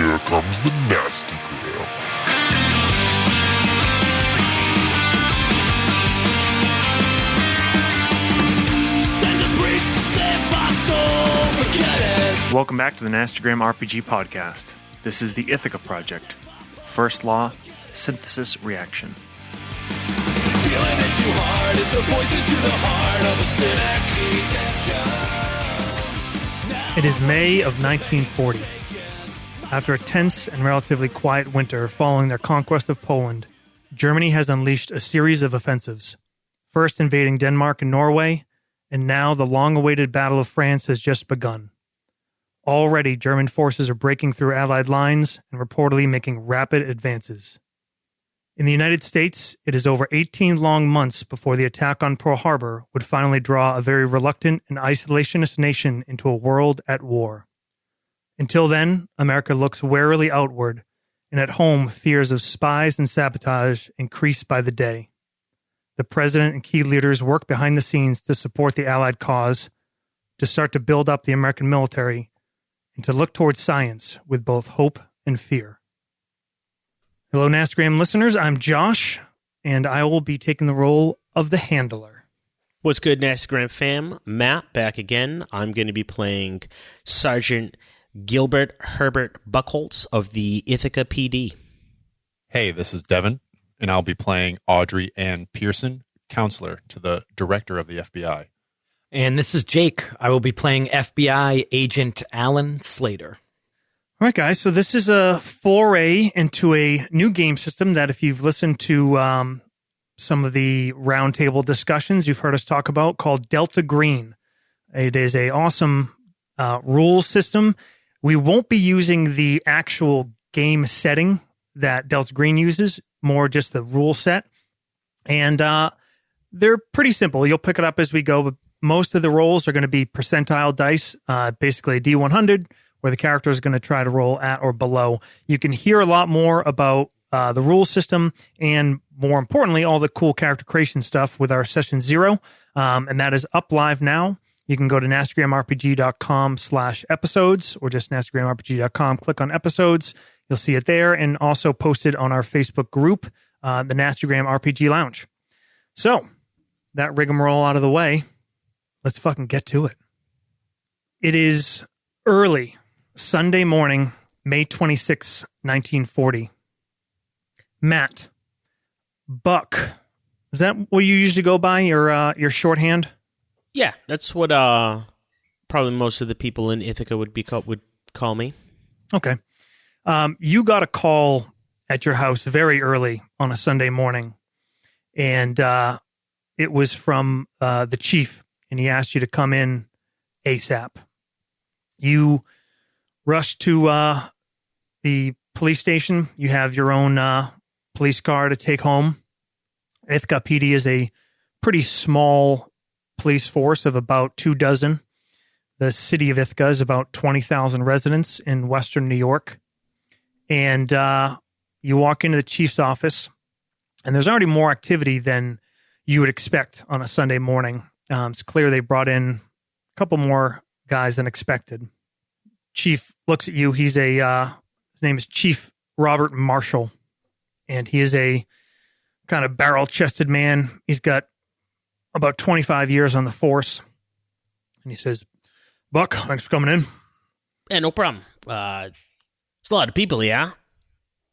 Here comes the Nastygram. Send a priest to save my soul, forget it. Welcome back to the Nastygram RPG podcast. This is the Ithaca project. First law, synthesis reaction. Feeling it too hard is the poison to the heart of a cynic. It is May of 1940. After a tense and relatively quiet winter following their conquest of Poland, Germany has unleashed a series of offensives, first invading Denmark and Norway, and now the long-awaited Battle of France has just begun. Already, German forces are breaking through Allied lines and reportedly making rapid advances. In the United States, it is over 18 long months before the attack on Pearl Harbor would finally draw a very reluctant and isolationist nation into a world at war. Until then, America looks warily outward, and at home, fears of spies and sabotage increase by the day. The president and key leaders work behind the scenes to support the Allied cause, to start to build up the American military, and to look towards science with both hope and fear. Hello, Nastygram listeners. I'm Josh, and I will be taking the role of the handler. What's good, Nastygram fam? Matt back again. I'm going to be playing Sergeant Gilbert Herbert Buckholtz of the Ithaca PD. Hey, this is Devin, and I'll be playing Audrey Ann Pearson, counselor to the director of the FBI. And this is Jake. I will be playing FBI agent Alan Slater. All right, guys, so this is a foray into a new game system that if you've listened to some of the roundtable discussions you've heard us talk about called Delta Green. It is an awesome rule system. We won't be using the actual game setting that Delta Green uses, more just the rule set. And they're pretty simple. You'll pick it up as we go, but most of the rolls are going to be percentile dice, basically a D100, where the character is going to try to roll at or below. You can hear a lot more about the rule system and, more importantly, all the cool character creation stuff with our Session 0, and that is up live now. You can go to nastygramrpg.com/episodes or just nastygramrpg.com, click on episodes. You'll see it there, and also posted on our Facebook group, the Nastygram RPG Lounge. So, that rigmarole out of the way, let's fucking get to it. It is early Sunday morning, May 26, 1940. Matt, Buck, is that what you usually go by, your shorthand? Yeah, that's what probably most of the people in Ithaca would call me. Okay. You got a call at your house very early on a Sunday morning, and it was from the chief, and he asked you to come in ASAP. You rush to the police station. You have your own police car to take home. Ithaca PD is a pretty small police force of about 24. The city of Ithaca is about 20,000 residents in western New York. And you walk into the chief's office, and there's already more activity than you would expect on a Sunday morning. It's clear they brought in a couple more guys than expected. Chief looks at you. He's his name is Chief Robert Marshall, and he is a kind of barrel-chested man. He's got about 25 years on the force. And he says, Buck, thanks for coming in. Yeah, no problem. It's a lot of people, yeah?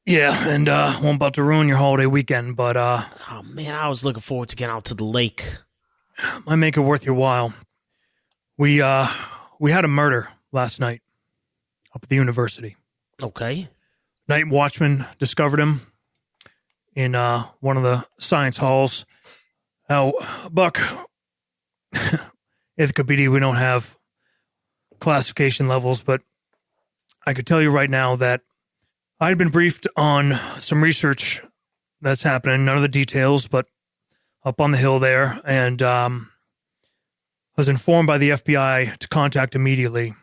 Yeah, and I'm about to ruin your holiday weekend, but Oh, man, I was looking forward to getting out to the lake. might make it worth your while. We had a murder last night up at the university. Okay. Night watchman discovered him in one of the science halls. Now, Buck, Ithaca PD, we don't have classification levels, but I could tell you right now that I'd been briefed on some research that's happening, none of the details, but up on the hill there, and was informed by the FBI to contact immediately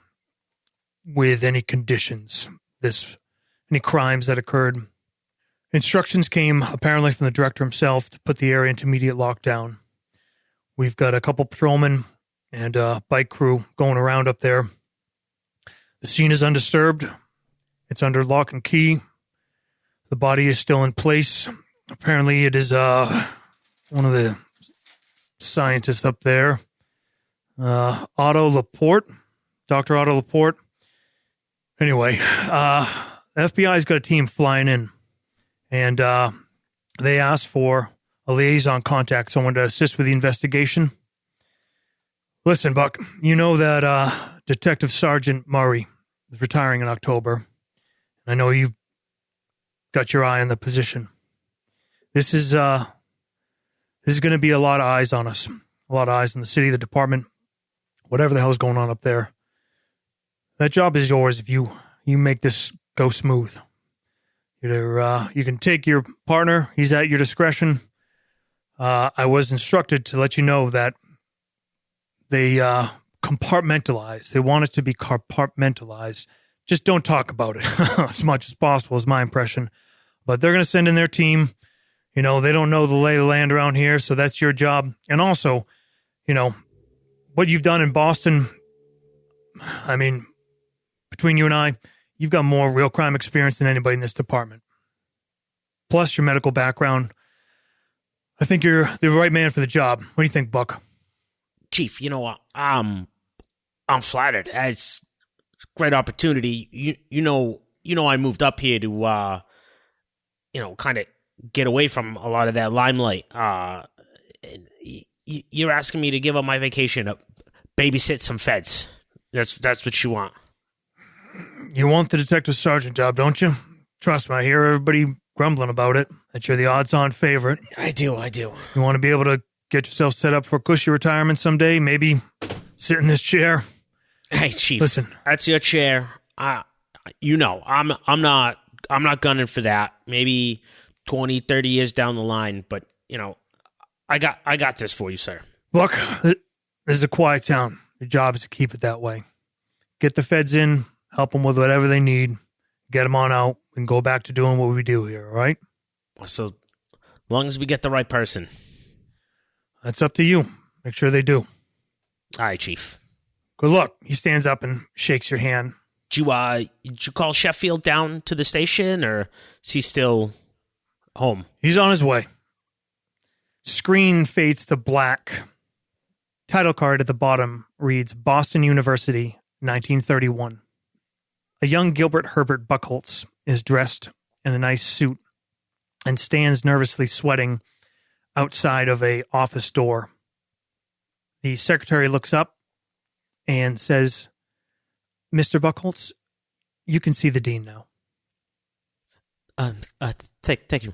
with any conditions, any crimes that occurred. Instructions came apparently from the director himself to put the area into immediate lockdown. We've got a couple patrolmen and a bike crew going around up there. The scene is undisturbed. It's under lock and key. The body is still in place. Apparently it is one of the scientists up there, Otto Laporte, Dr. Otto Laporte. Anyway, the FBI's got a team flying in, and they asked for a liaison contact, someone to assist with the investigation. Listen, Buck, you know that Detective Sergeant Murray is retiring in October. I know you've got your eye on the position. This is going to be a lot of eyes on us, a lot of eyes on the city, the department, whatever the hell's going on up there. That job is yours if you make this go smooth. Either you can take your partner; he's at your discretion. I was instructed to let you know that they compartmentalize. They want it to be compartmentalized. Just don't talk about it as much as possible is my impression. But they're going to send in their team. You know, they don't know the lay of the land around here, so that's your job. And also, you know, what you've done in Boston, I mean, between you and I, you've got more real crime experience than anybody in this department. Plus your medical background. I think you're the right man for the job. What do you think, Buck? Chief, you know, I'm flattered. It's a great opportunity. You know, I moved up here to, kind of get away from a lot of that limelight. You're asking me to give up my vacation, babysit some feds. That's what you want. You want the detective sergeant job, don't you? Trust me, I hear everybody grumbling about it, that you're the odds-on favorite. I do. You want to be able to get yourself set up for a cushy retirement someday, maybe sit in this chair? Hey, Chief, listen, that's your chair. I'm not gunning for that. Maybe 20, 30 years down the line, but I got this for you, sir. Look, this is a quiet town. Your job is to keep it that way. Get the feds in, help them with whatever they need, get them on out, and go back to doing what we do here, all right? So, as long as we get the right person. That's up to you. Make sure they do. All right, Chief. Good luck. He stands up and shakes your hand. Did you call Sheffield down to the station, or is he still home? He's on his way. Screen fades to black. Title card at the bottom reads Boston University, 1931. A young Gilbert Herbert Buckholtz is dressed in a nice suit and stands nervously sweating outside of a office door. The secretary looks up and says, Mr. Buckholtz, you can see the dean now. Thank you.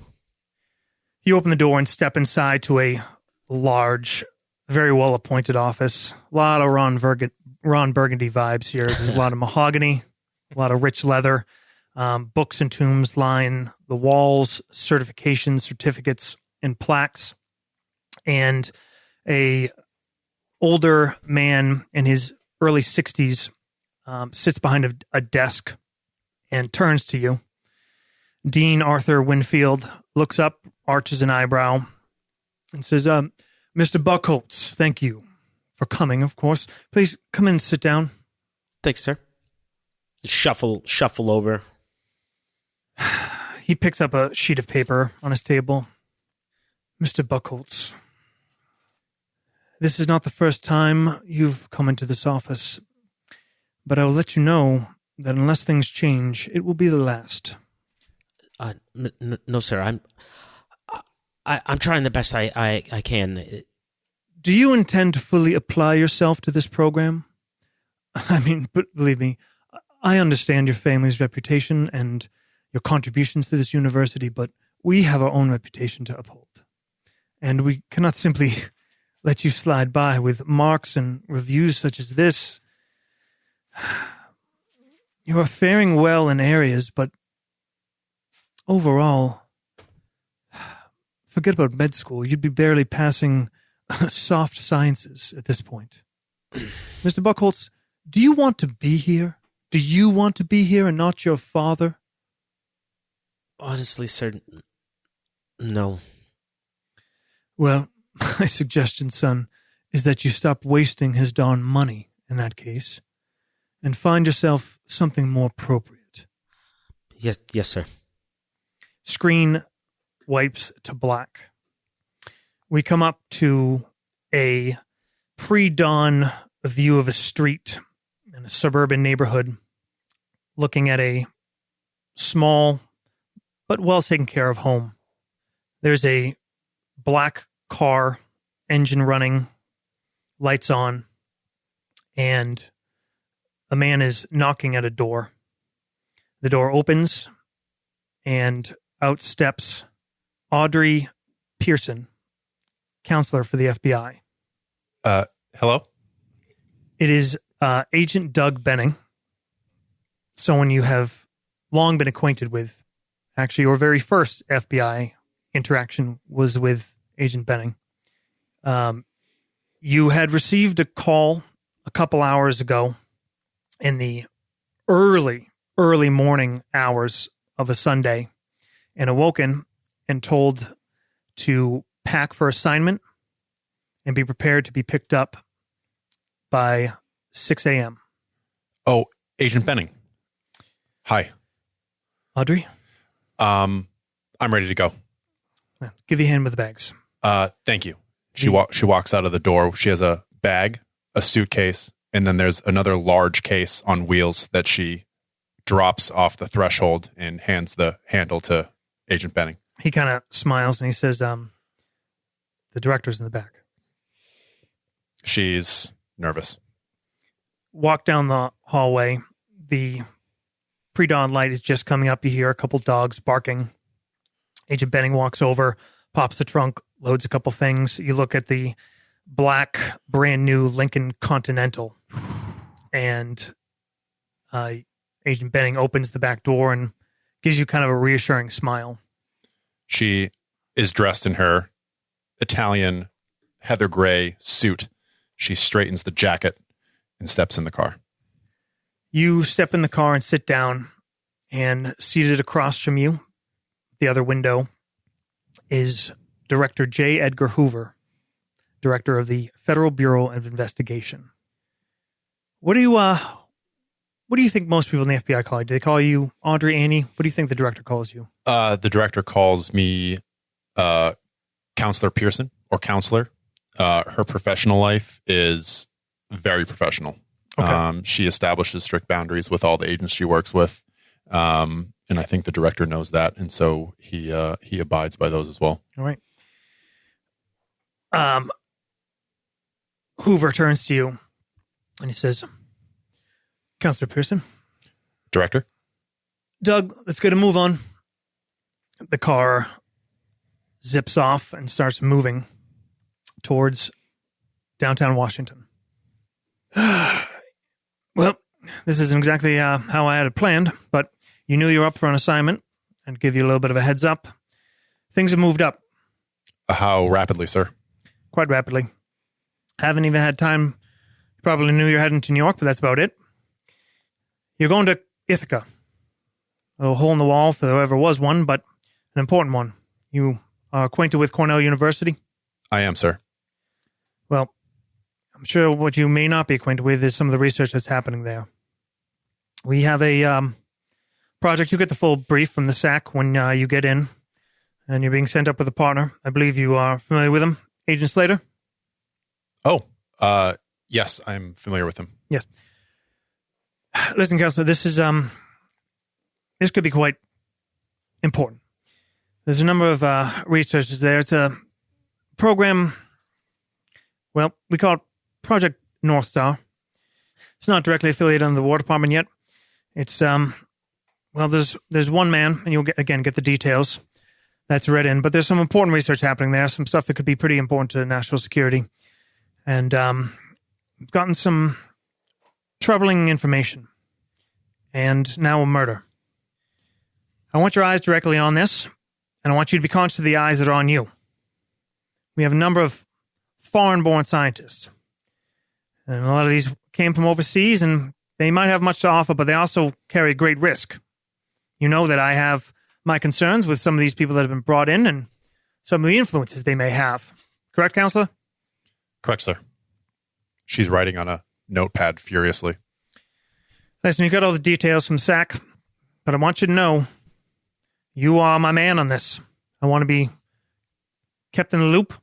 You open the door and step inside to a large, very well-appointed office. A lot of Ron Burgundy vibes here. There's a lot of mahogany, a lot of rich leather. Books and tombs line the walls, certifications, certificates, and plaques. And a older man in his early 60s sits behind a desk and turns to you. Dean Arthur Winfield looks up, arches an eyebrow, and says, Mr. Buckholtz, thank you for coming, of course. Please come in and sit down. Thanks, sir. Shuffle over. He picks up a sheet of paper on his table. Mr. Buckholtz, this is not the first time you've come into this office, but I will let you know that unless things change, it will be the last. No, sir. I'm trying the best I can. Do you intend to fully apply yourself to this program? I mean, but believe me, I understand your family's reputation and your contributions to this university, but we have our own reputation to uphold. And we cannot simply let you slide by with marks and reviews such as this. You are faring well in areas, but overall, forget about med school. You'd be barely passing soft sciences at this point. Mr. Buckholtz, do you want to be here? Do you want to be here and not your father? Honestly, sir, no. Well, my suggestion, son, is that you stop wasting his darn money in that case and find yourself something more appropriate. Yes, sir. Screen wipes to black. We come up to a pre-dawn view of a street in a suburban neighborhood, looking at a small but well taken care of home. There's a black car, engine running, lights on, and a man is knocking at a door. The door opens, and out steps Audrey Pearson, counselor for the FBI. Hello? It is Agent Doug Benning, someone you have long been acquainted with. Actually, your very first FBI interaction was with Agent Benning. You had received a call a couple hours ago in the early morning hours of a Sunday and awoken and told to pack for assignment and be prepared to be picked up by 6 a.m. Oh, Agent Benning. Hi. Audrey? I'm ready to go. Give you a hand with the bags. Thank you. She walks out of the door. She has a bag, a suitcase, and then there's another large case on wheels that she drops off the threshold and hands the handle to Agent Benning. He kind of smiles and he says, the director's in the back. She's nervous. Walk down the hallway. The pre-dawn light is just coming up. You hear a couple dogs barking. Agent Benning walks over, pops the trunk, loads a couple things. You look at the black, brand new Lincoln Continental, and Agent Benning opens the back door and gives you kind of a reassuring smile. She is dressed in her Italian heather gray suit. She straightens the jacket and steps in the car. You step in the car and sit down, and seated across from you, the other window, is Director J. Edgar Hoover, Director of the Federal Bureau of Investigation. What do you think most people in the FBI call you? Do they call you Audrey, Annie? What do you think the director calls you? The director calls me Counselor Pearson or Counselor. Her professional life is very professional. Okay. She establishes strict boundaries with all the agents she works with. And I think the director knows that. And so he abides by those as well. All right. Hoover turns to you and he says, Counselor Pearson. Director? Doug, let's get a move on. The car zips off and starts moving towards downtown Washington. Well, this isn't exactly how I had it planned, but you knew you were up for an assignment. I'd give you a little bit of a heads up. Things have moved up. How rapidly, sir? Quite rapidly. Haven't even had time. You probably knew you're heading to New York, but that's about it. You're going to Ithaca. A little hole in the wall for whoever was one, but an important one. You are acquainted with Cornell University? I am, sir. Well, I'm sure what you may not be acquainted with is some of the research that's happening there. We have a project. You get the full brief from the SAC when you get in, and you're being sent up with a partner. I believe you are familiar with him, Agent Slater? Oh, yes, I'm familiar with him. Yes. Listen, Counselor, this could be quite important. There's a number of researchers there. It's a program, well, we call it Project North Star. It's not directly affiliated under the War Department yet. It's, well, there's one man, and you'll get the details that's read in, but there's some important research happening there, some stuff that could be pretty important to national security. And we've gotten some troubling information, and now a murder. I want your eyes directly on this, and I want you to be conscious of the eyes that are on you. We have a number of foreign-born scientists, and a lot of these came from overseas, and they might have much to offer, but they also carry great risk. You know that I have my concerns with some of these people that have been brought in and some of the influences they may have. Correct, Counselor? Correct, sir. She's writing on a notepad furiously. Listen, you got all the details from SAC, But I want you to know, you are my man on this. I want to be kept in the loop.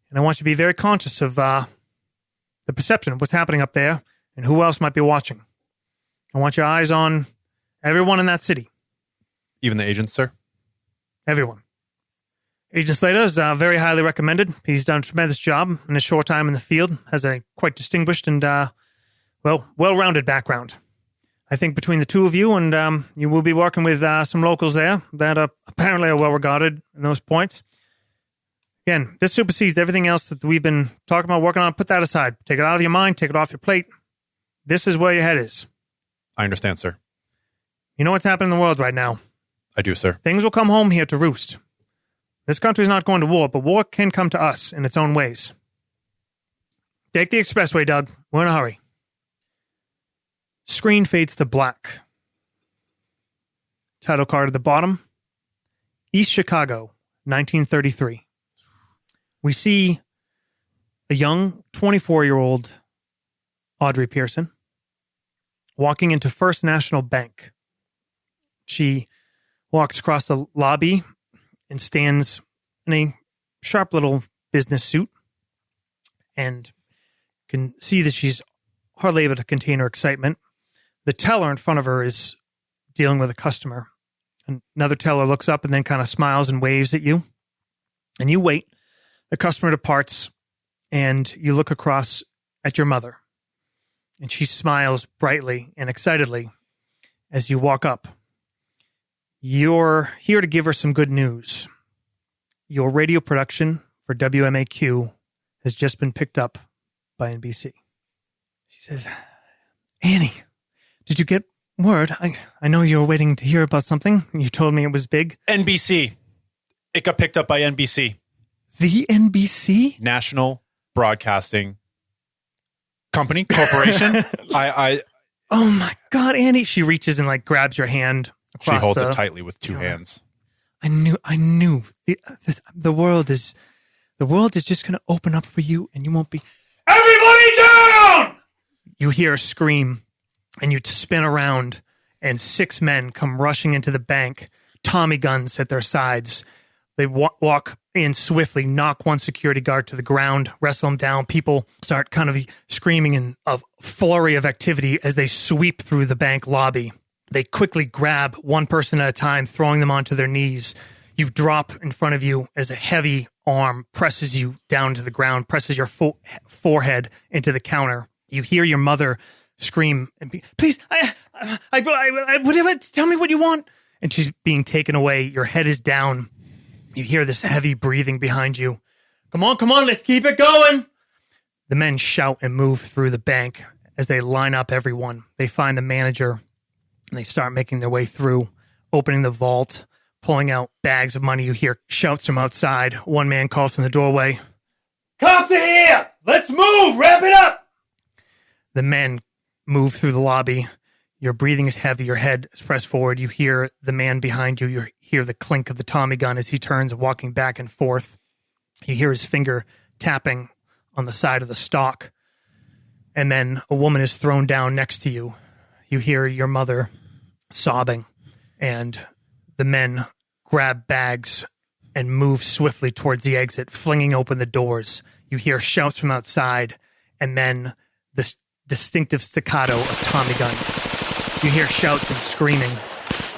And I want you to be very conscious of the perception of what's happening up there and who else might be watching. I want your eyes on everyone in that city. Even the agents, sir? Everyone. Agent Slater is very highly recommended. He's done a tremendous job in his short time in the field, has a quite distinguished and, well-rounded background. I think between the two of you and you will be working with some locals there that apparently are well-regarded in those points. Again, this supersedes everything else that we've been talking about, working on. Put that aside. Take it out of your mind. Take it off your plate. This is where your head is. I understand, sir. You know what's happening in the world right now. I do, sir. Things will come home here to roost. This country's not going to war, but war can come to us in its own ways. Take the expressway, Doug. We're in a hurry. Screen fades to black. Title card at the bottom. East Chicago, 1933. We see a young 24-year-old Audrey Pearson walking into First National Bank. She walks across the lobby and stands in a sharp little business suit and can see that she's hardly able to contain her excitement. The teller in front of her is dealing with a customer. Another teller looks up and then kind of smiles and waves at you. And you wait. The customer departs and you look across at your mother. And she smiles brightly and excitedly as you walk up. You're here to give her some good news. Your radio production for WMAQ has just been picked up by NBC. She says, Annie, did you get word? I know you were waiting to hear about something. You told me it was big. NBC. It got picked up by NBC. The NBC? National Broadcasting Company, Corporation. Oh my God, Annie. She reaches and grabs your hand. She holds it tightly with two hands. I knew the world is just going to open up for you and you won't be. Everybody down! You hear a scream and you spin around and 6 men come rushing into the bank, Tommy guns at their sides. They walk in swiftly, knock one security guard to the ground, wrestle him down. People start kind of screaming in a flurry of activity as they sweep through the bank lobby. They quickly grab one person at a time, throwing them onto their knees. You drop in front of you as a heavy arm presses you down to the ground, presses your forehead into the counter. You hear your mother scream, "Please, whatever, tell me what you want." And she's being taken away. Your head is down. You hear this heavy breathing behind you. Come on, let's keep it going. The men shout and move through the bank as they line up everyone. They find the manager and they start making their way through, opening the vault, pulling out bags of money. You hear shouts from outside. One man calls from the doorway, "Cops are here! Let's move! Wrap it up!" The men move through the lobby. Your breathing is heavy. Your head is pressed forward. You hear the man behind you. You hear the clink of the Tommy gun as he turns, walking back and forth. You hear his finger tapping on the side of the stock. And then a woman is thrown down next to you. You hear your mother sobbing. And the men grab bags and move swiftly towards the exit, flinging open the doors. You hear shouts from outside. And then this distinctive staccato of Tommy guns. You hear shouts and screaming,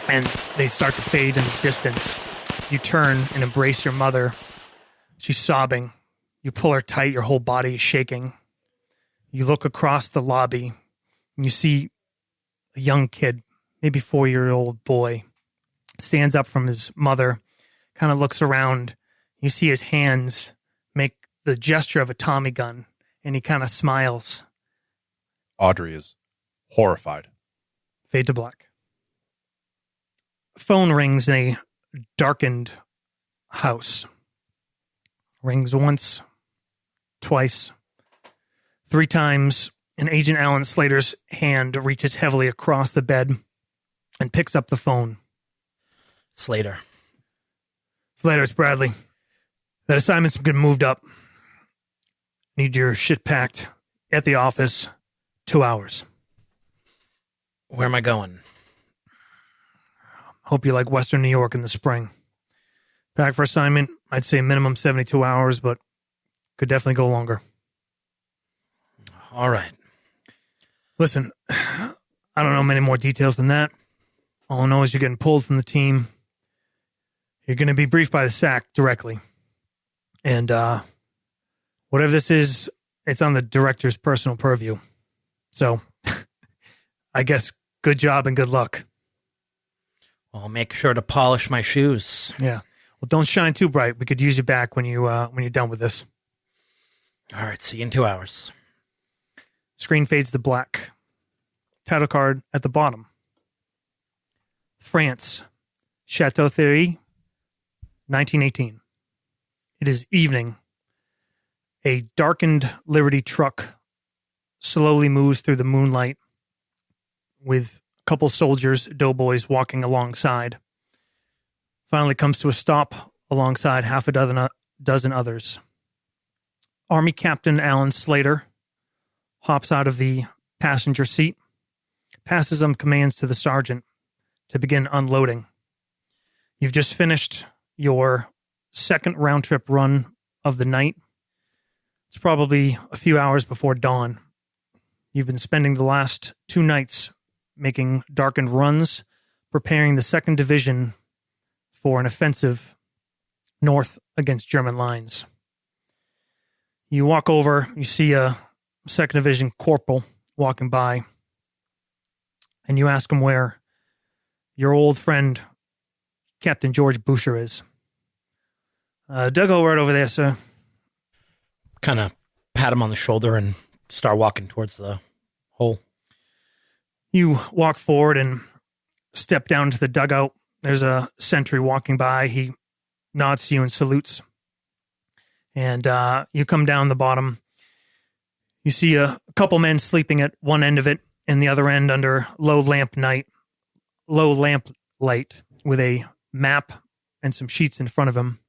and they start to fade in the distance. You turn and embrace your mother. She's sobbing. You pull her tight. Your whole body is shaking. You look across the lobby, and you see a young kid, maybe 4-year-old boy, stands up from his mother, kind of looks around. You see his hands make the gesture of a Tommy gun, and he kind of smiles. Audrey is horrified. Fade to black. Phone rings in a darkened house. Rings once, twice, 3 times, and Agent Alan Slater's hand reaches heavily across the bed and picks up the phone. Slater, It's Bradley. That assignment's been moved up. Need your shit packed at the office. 2 hours. where am I going? Hope you like Western New York in the spring. Back for assignment, I'd say minimum 72 hours, but could definitely go longer. All right. Listen, I don't know many more details than that. All I know is you're getting pulled from the team. You're going to be briefed by the SAC directly. And whatever this is, it's on the director's personal purview. So I guess good job and good luck. I'll make sure to polish my shoes. Yeah. Well, don't shine too bright. We could use you back when you're done with this. All right, see you in 2 hours. Screen fades to black. Title card at the bottom. France, Chateau Thierry, 1918. It is evening. A darkened Liberty truck slowly moves through the moonlight with a couple soldiers, doughboys, walking alongside. Finally comes to a stop alongside half a dozen others. Army Captain Alan Slater hops out of the passenger seat, passes some commands to the sergeant to begin unloading. You've just finished your second round-trip run of the night. It's probably a few hours before dawn. You've been spending the last 2 nights making darkened runs, preparing the 2nd Division for an offensive north against German lines. You walk over, you see a 2nd Division corporal walking by, and you ask him where your old friend, Captain George Boucher, is. Dougo right over there, sir. Kind of pat him on the shoulder and start walking towards the hole. You walk forward and step down to the dugout. There's a sentry walking by. He nods to you and salutes. And you come down the bottom. You see a couple men sleeping at one end of it and the other end under low lamp light with a map and some sheets in front of him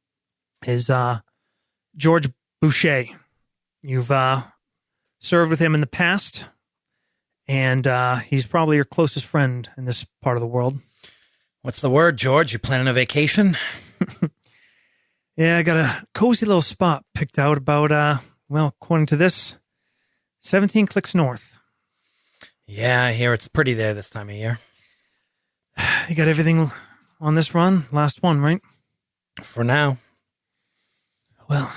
is George Boucher. You've served with him in the past, and he's probably your closest friend in this part of the world. What's the word, George? You planning a vacation? Yeah, I got a cozy little spot picked out about, according to this, 17 clicks north. Yeah, I hear it's pretty there this time of year. You got everything on this run? Last one, right? For now. Well,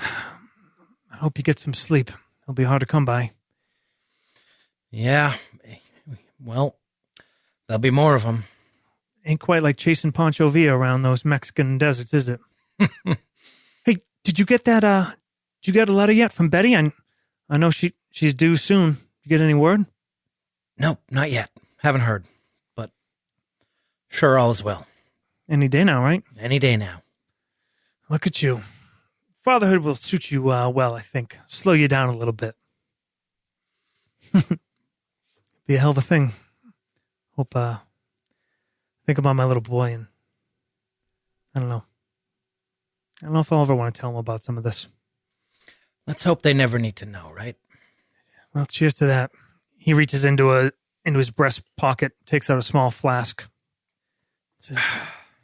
I hope you get some sleep. It'll be hard to come by. Yeah. Well, there'll be more of them. Ain't quite like chasing Pancho Villa around those Mexican deserts, is it? Hey, did you get that, did you get a letter yet from Betty? I know she's due soon. You get any word? Nope, not yet. Haven't heard. But sure, all is well. Any day now, right? Any day now. Look at you. Fatherhood will suit you well, I think. Slow you down a little bit. Be a hell of a thing. Hope, think about my little boy, and I don't know. I don't know if I'll ever want to tell him about some of this. Let's hope they never need to know, right? Well, cheers to that. He reaches into his breast pocket, takes out a small flask. Says,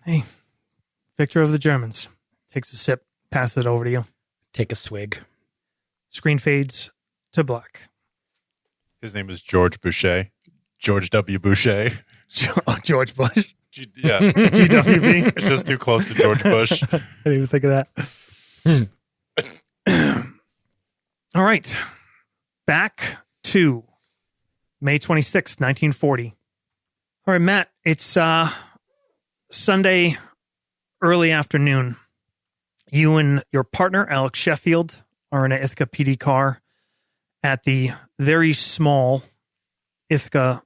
"Hey, victor of the Germans." Takes a sip, passes it over to you. Take a swig. Screen fades to black. His name is George Boucher. George W. Boucher. George Bush. Yeah. GWB. It's just too close to George Bush. I didn't even think of that. All right. Back to May 26th, 1940. All right, Matt, it's Sunday early afternoon. You and your partner, Alex Sheffield, are in an Ithaca PD car at the very small Ithaca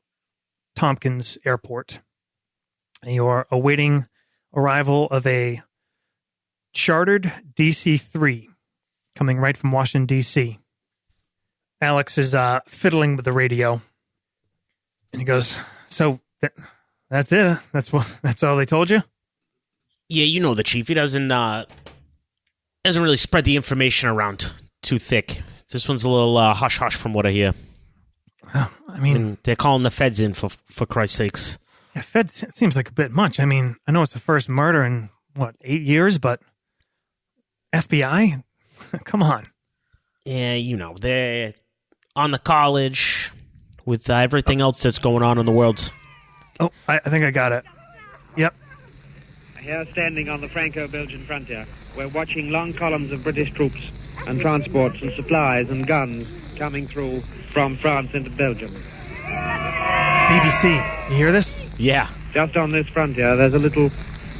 Tompkins Airport. And you are awaiting arrival of a chartered DC-3 coming right from Washington, D.C. Alex is fiddling with the radio. And he goes, "So that's it? That's all they told you?" Yeah, you know the chief. He doesn't really spread the information around too thick. This one's a little hush-hush from what I hear. Well, I mean, And they're calling the feds in for Christ's sakes. Yeah, Fed seems like a bit much. I mean, I know it's the first murder in, 8 years, but FBI? Come on. Yeah, they're on the college with everything else that's going on in the world. Oh, I think I got it. Yep. Here, standing on the Franco-Belgian frontier, we're watching long columns of British troops and transports and supplies and guns coming through from France into Belgium. BBC, you hear this? Yeah. Just on this frontier, there's a little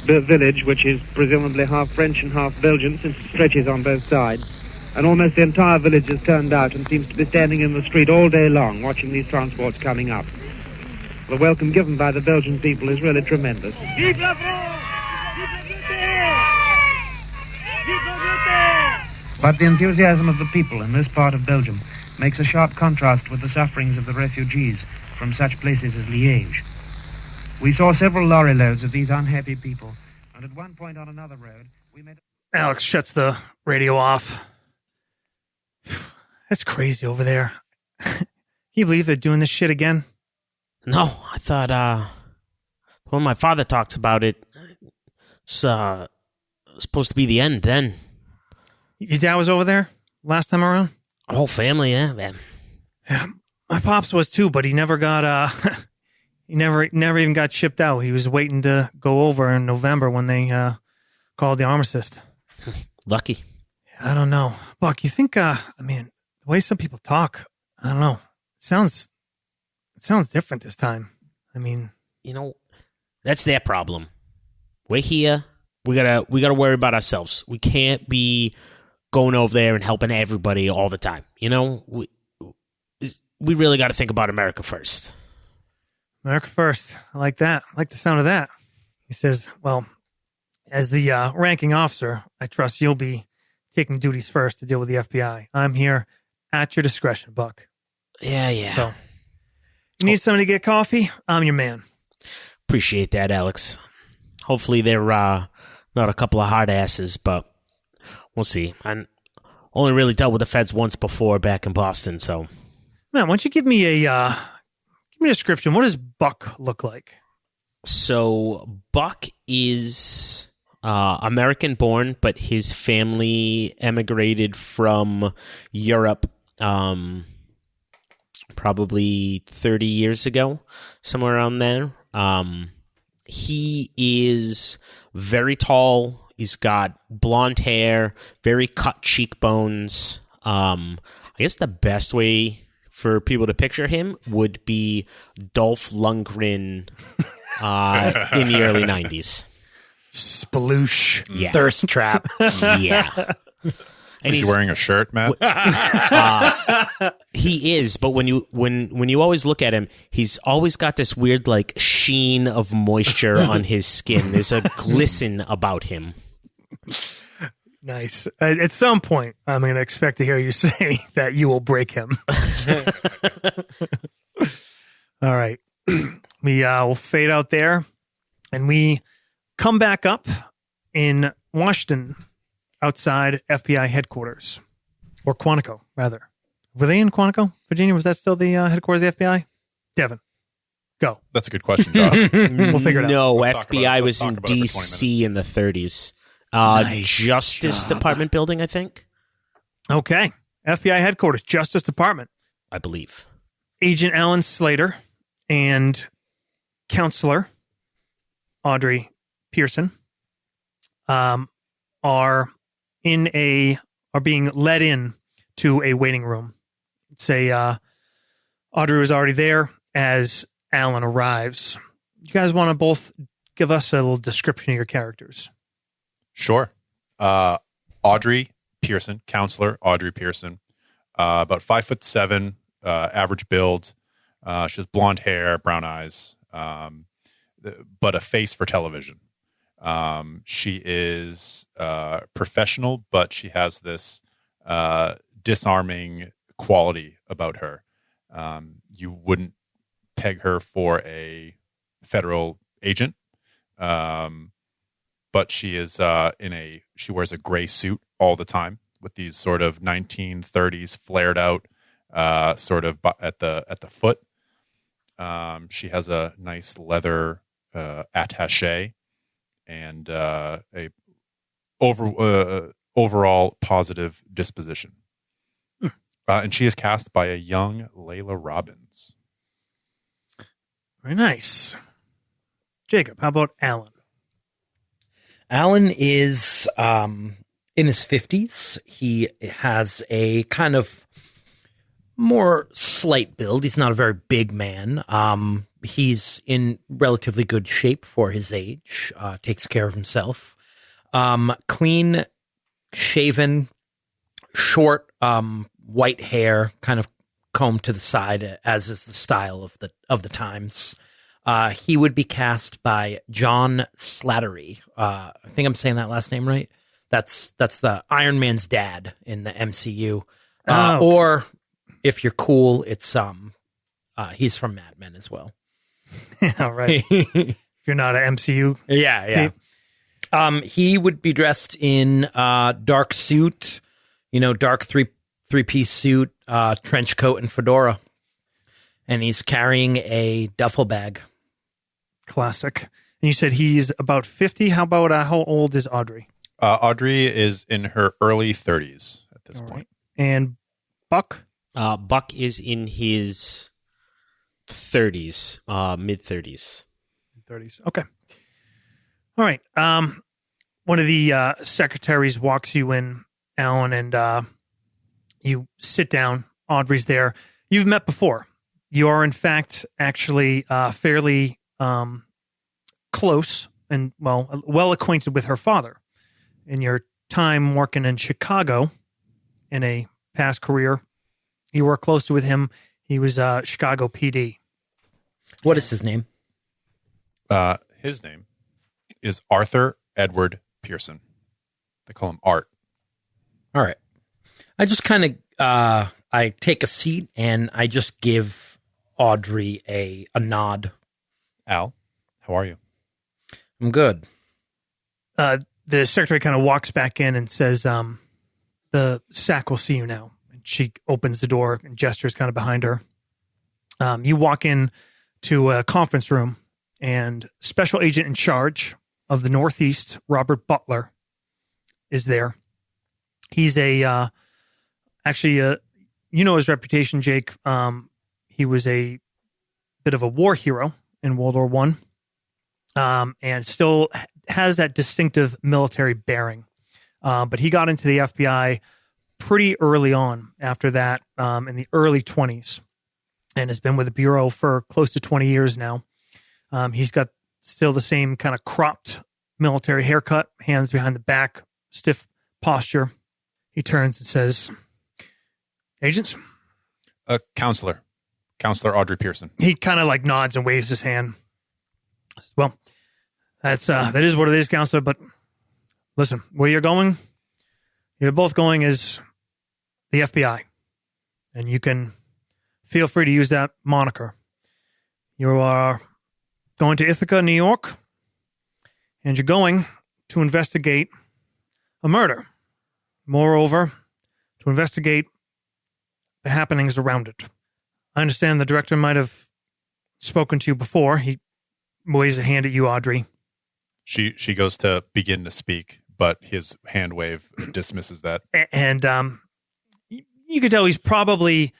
village which is presumably half French and half Belgian, since it stretches on both sides. And almost the entire village is turned out and seems to be standing in the street all day long, watching these transports coming up. The welcome given by the Belgian people is really tremendous. Vive la France! But the enthusiasm of the people in this part of Belgium makes a sharp contrast with the sufferings of the refugees from such places as Liège. We saw several lorry loads of these unhappy people, and at one point on another road, we met... Alex shuts the radio off. That's crazy over there. Can you believe they're doing this shit again? No, I thought, when my father talks about it, it's supposed to be the end then. Your dad was over there last time around? Whole family, yeah, man. Yeah, my pops was too, but he never got, he never even got shipped out. He was waiting to go over in November when they called the armistice. Lucky. I don't know. Buck, you think, the way some people talk, I don't know. It sounds different this time. I mean... that's their problem. We're here. We gotta worry about ourselves. We can't be going over there and helping everybody all the time. We really got to think about America first. America first. I like that. I like the sound of that. He says, well, as the ranking officer, I trust you'll be taking duties first to deal with the FBI. I'm here at your discretion, Buck. Yeah. So, you need somebody to get coffee? I'm your man. Appreciate that, Alex. Hopefully they're not a couple of hard asses, but we'll see. I only really dealt with the feds once before back in Boston, so... Man, why don't you give me a description. What does Buck look like? So, Buck is American-born, but his family emigrated from Europe probably 30 years ago, somewhere around there. He is very tall. He's got blonde hair, very cut cheekbones. I guess the best way for people to picture him would be Dolph Lundgren in the early 90s. Sploosh. Yeah. Thirst trap. Yeah. And Is he wearing a shirt, Matt? He is, but when you always look at him, he's always got this weird like sheen of moisture on his skin. There's a glisten about him. Nice. At some point, I'm going to expect to hear you say that you will break him. All right. We'll fade out there, and we come back up in Washington, outside FBI headquarters, or Quantico, rather. Were they in Quantico, Virginia? Was that still the headquarters of the FBI? Devin, go. That's a good question, Josh. We'll figure it out. No, Let's talk about FBI it. was Let's in talk about it for 20 D.C. in the 30s. Nice Justice job. Department building, I think. Okay. FBI headquarters, Justice Department. I believe. Agent Alan Slater and Counselor Audrey Pearson are being led in to a waiting room. Say Audrey was already there as Alan arrives. You guys want to both give us a little description of your characters? Sure. Audrey Pearson, counselor Audrey Pearson, about 5'7", average build. She has blonde hair, brown eyes, but a face for television. She is professional, but she has this disarming quality about her. You wouldn't peg her for a federal agent, but she is she wears a gray suit all the time with these sort of 1930s flared out sort of at the foot. She has a nice leather attaché and a overall positive disposition. And she is cast by a young Layla Robbins. Very nice. Jacob, how about Alan? Alan is in his 50s. He has a kind of more slight build. He's not a very big man. He's in relatively good shape for his age, takes care of himself. Clean shaven, short, white hair, kind of combed to the side, as is the style of the times. He would be cast by John Slattery. I think I'm saying that last name right. That's the Iron Man's dad in the MCU. Or if you're cool, it's he's from Mad Men as well. Yeah, right. If you're not an MCU, yeah. He would be dressed in dark suit, dark three-piece suit, trench coat, and fedora, and he's carrying a duffel bag. Classic. And you said he's about 50. How about how old is Audrey? Audrey is in her early 30s at this point. Right. And Buck? Buck is in his 30s, mid-30s. 30s. Okay. All right. One of the secretaries walks you in, Alan, and you sit down. Audrey's there. You've met before. You are, in fact, actually fairly close and, well acquainted with her father. In your time working in Chicago in a past career, you worked closely with him. He was Chicago PD. What is his name? His name is Arthur Edward Pearson. They call him Art. All right. I just kind of I take a seat and I just give Audrey a nod. Al, how are you? I'm good. The secretary kind of walks back in and says, the SAC will see you now. And she opens the door and gestures kind of behind her. You walk in to a conference room, and special agent in charge of the Northeast, Robert Butler, is there. He's actually his reputation, Jake. He was a bit of a war hero in World War I, and still has that distinctive military bearing. But he got into the FBI pretty early on after that, in the early 20s, and has been with the Bureau for close to 20 years now. He's got still the same kind of cropped military haircut, hands behind the back, stiff posture. He turns and says, agents? Counselor Audrey Pearson. He kind of nods and waves his hand. Well, that is what it is, counselor, but listen, where you're going, you're both going as the FBI, and you can feel free to use that moniker. You are going to Ithaca, New York, and you're going to investigate a murder. Moreover, to investigate the happenings around it. I understand the director might have spoken to you before. He waves a hand at you, Audrey. She goes to begin to speak, but his hand wave dismisses that. And you can tell he's probably...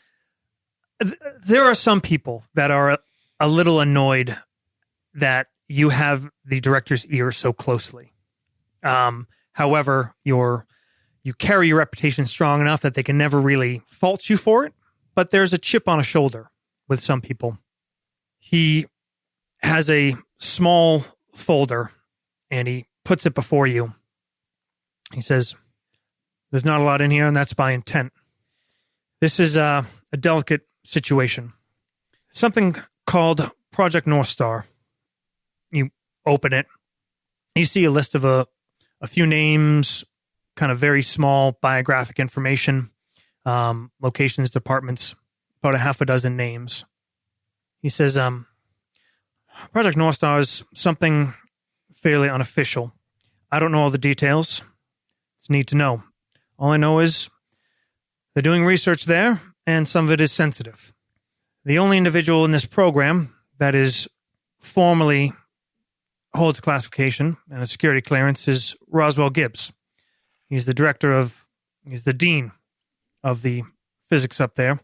There are some people that are a little annoyed that you have the director's ear so closely. However, you carry your reputation strong enough that they can never really fault you for it, but there's a chip on a shoulder with some people. He has a small folder, and he puts it before you. He says, there's not a lot in here, and that's by intent. This is a delicate situation. Something called Project North Star. You open it. You see a list of a few names, kind of very small biographic information, locations, departments, about a half a dozen names. He says, Project North Star is something fairly unofficial. I don't know all the details. It's neat to know. All I know is they're doing research there, and some of it is sensitive. The only individual in this program that is formally holds a classification and a security clearance is Roswell Gibbs. He's the dean of the physics up there.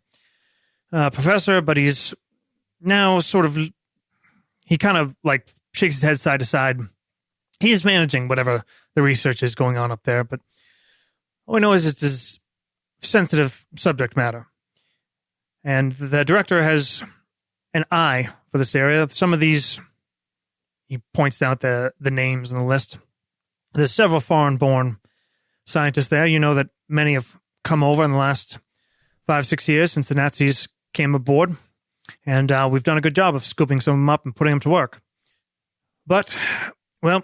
Professor, but he's now he kind of like shakes his head side to side. He is managing whatever the research is going on up there, but all we know is it's a sensitive subject matter. And the director has an eye for this area. Some of these, he points out the names on the list. There's several foreign-born scientists there. You know that many have come over in the last 5-6 years since the Nazis came aboard. And we've done a good job of scooping some of them up and putting them to work. But, well,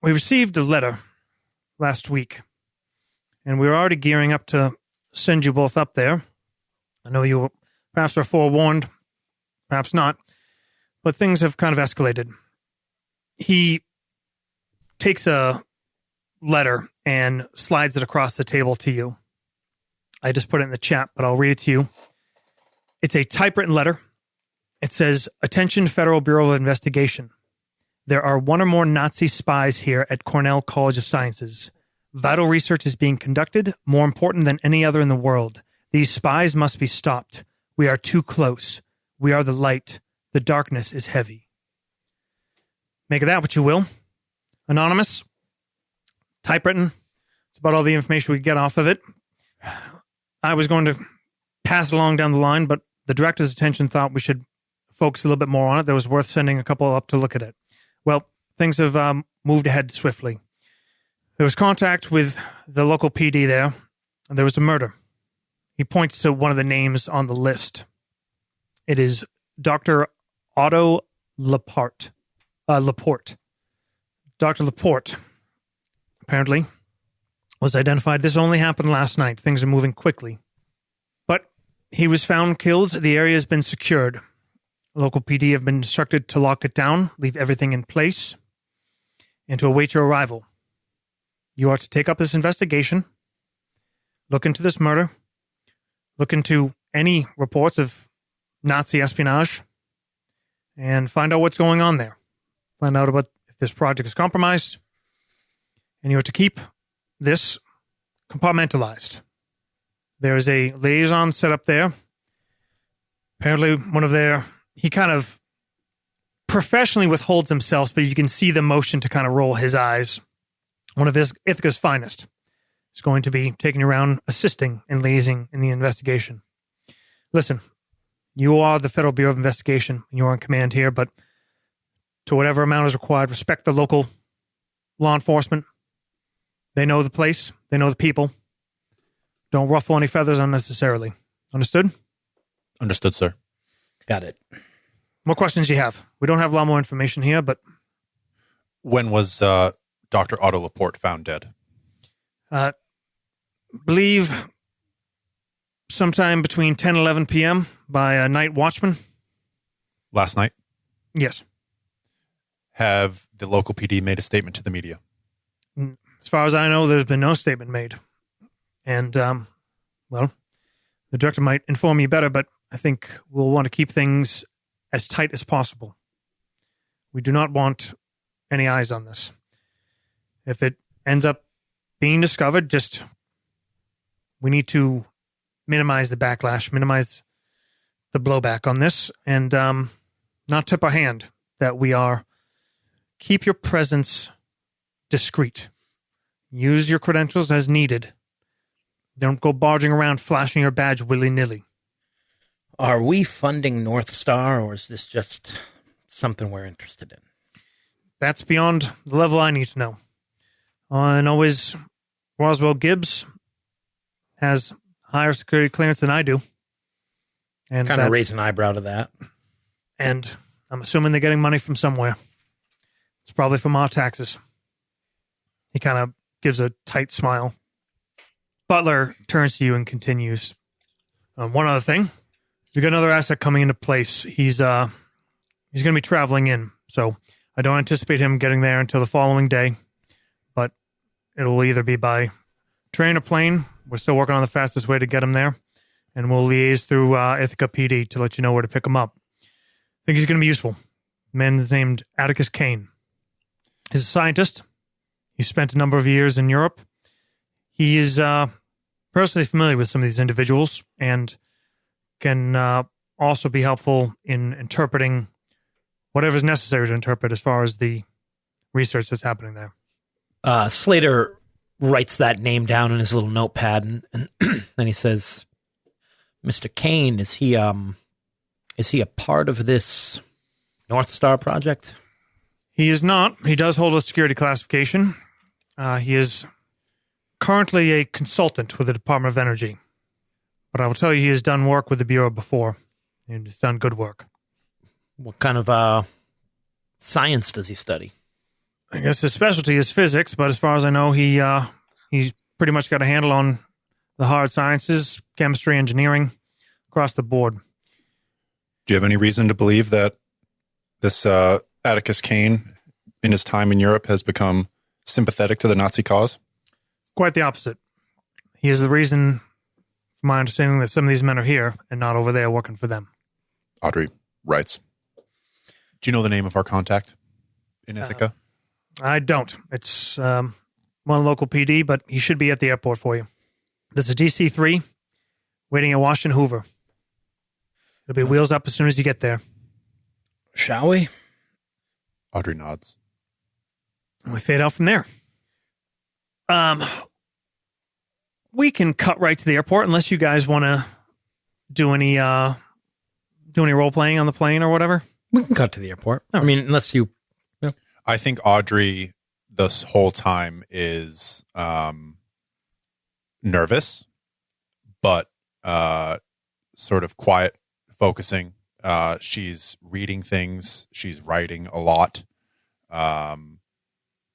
we received a letter last week, and we were already gearing up to send you both up there. I know you perhaps were forewarned, perhaps not, but things have kind of escalated. He takes a letter and slides it across the table to you. I just put it in the chat, but I'll read it to you. It's a typewritten letter. It says, "Attention Federal Bureau of Investigation. There are one or more Nazi spies here at Cornell College of Sciences. Vital research is being conducted, more important than any other in the world. These spies must be stopped. We are too close. We are the light. The darkness is heavy." Make of that what you will. Anonymous. Typewritten. It's about all the information we get off of it. I was going to pass it along down the line, but the director's attention thought we should focus a little bit more on it. That was worth sending a couple up to look at it. Well, things have moved ahead swiftly. There was contact with the local PD there, and there was a murder. He points to one of the names on the list. It is Dr. Otto Laporte. Dr. Laporte, apparently, was identified. This only happened last night. Things are moving quickly. But he was found killed. The area has been secured. Local PD have been instructed to lock it down, leave everything in place, and to await your arrival. You are to take up this investigation, look into this murder, look into any reports of Nazi espionage, and find out what's going on there. Find out about if this project is compromised, and you are to keep this compartmentalized. There is a liaison set up there. Apparently, he kind of professionally withholds himself, but you can see the motion to kind of roll his eyes. One of Ithaca's finest is going to be taking you around, assisting and liaising in the investigation. Listen, you are the Federal Bureau of Investigation, and you're on command here, but to whatever amount is required, respect the local law enforcement. They know the place. They know the people. Don't ruffle any feathers unnecessarily. Understood? Understood, sir. Got it. What questions do you have? We don't have a lot more information here, but... When was Dr. Otto Laporte found dead? Believe sometime between 10 and 11 p.m. by a night watchman. Last night? Yes. Have the local PD made a statement to the media? As far as I know, there's been no statement made. And, well, the director might inform you better, but I think we'll want to keep things as tight as possible. We do not want any eyes on this. If it ends up being discovered, we need to minimize the backlash, minimize the blowback on this, and not tip our hand that we are. Keep your presence discreet. Use your credentials as needed. Don't go barging around flashing your badge willy-nilly. Are we funding North Star, or is this just something we're interested in? That's beyond the level I need to know. And always, Roswell Gibbs has higher security clearance than I do. And kind of raise an eyebrow to that. And I'm assuming they're getting money from somewhere. It's probably from our taxes. He kind of gives a tight smile. Butler turns to you and continues. One other thing. We've got another asset coming into place. He's going to be traveling in, so I don't anticipate him getting there until the following day, but it'll either be by train or plane. We're still working on the fastest way to get him there, and we'll liaise through Ithaca PD to let you know where to pick him up. I think he's going to be useful. The man is named Atticus Kane. He's a scientist. He spent a number of years in Europe. He is personally familiar with some of these individuals and can also be helpful in interpreting whatever is necessary to interpret as far as the research that's happening there. Slater writes that name down in his little notepad, and then he says, "Mr. Kane, is he a part of this North Star project?" He is not. He does hold a security classification. He is currently a consultant with the Department of Energy. But I will tell you, he has done work with the Bureau before, and he's done good work. What kind of science does he study? I guess his specialty is physics, but as far as I know, he's pretty much got a handle on the hard sciences, chemistry, engineering, across the board. Do you have any reason to believe that this Atticus Kane, in his time in Europe, has become sympathetic to the Nazi cause? Quite the opposite. He is the reason, from my understanding, that some of these men are here and not over there working for them. Audrey writes, "Do you know the name of our contact in Ithaca?" I don't. It's one local PD, but he should be at the airport for you. There's a DC-3 waiting at Washington Hoover. It'll be wheels up as soon as you get there. Shall we? Audrey nods. And we fade out from there. We can cut right to the airport unless you guys want to do any role playing on the plane or whatever. We can cut to the airport. I mean, unless you... I think Audrey, this whole time, is nervous, but sort of quiet, focusing. She's reading things. She's writing a lot.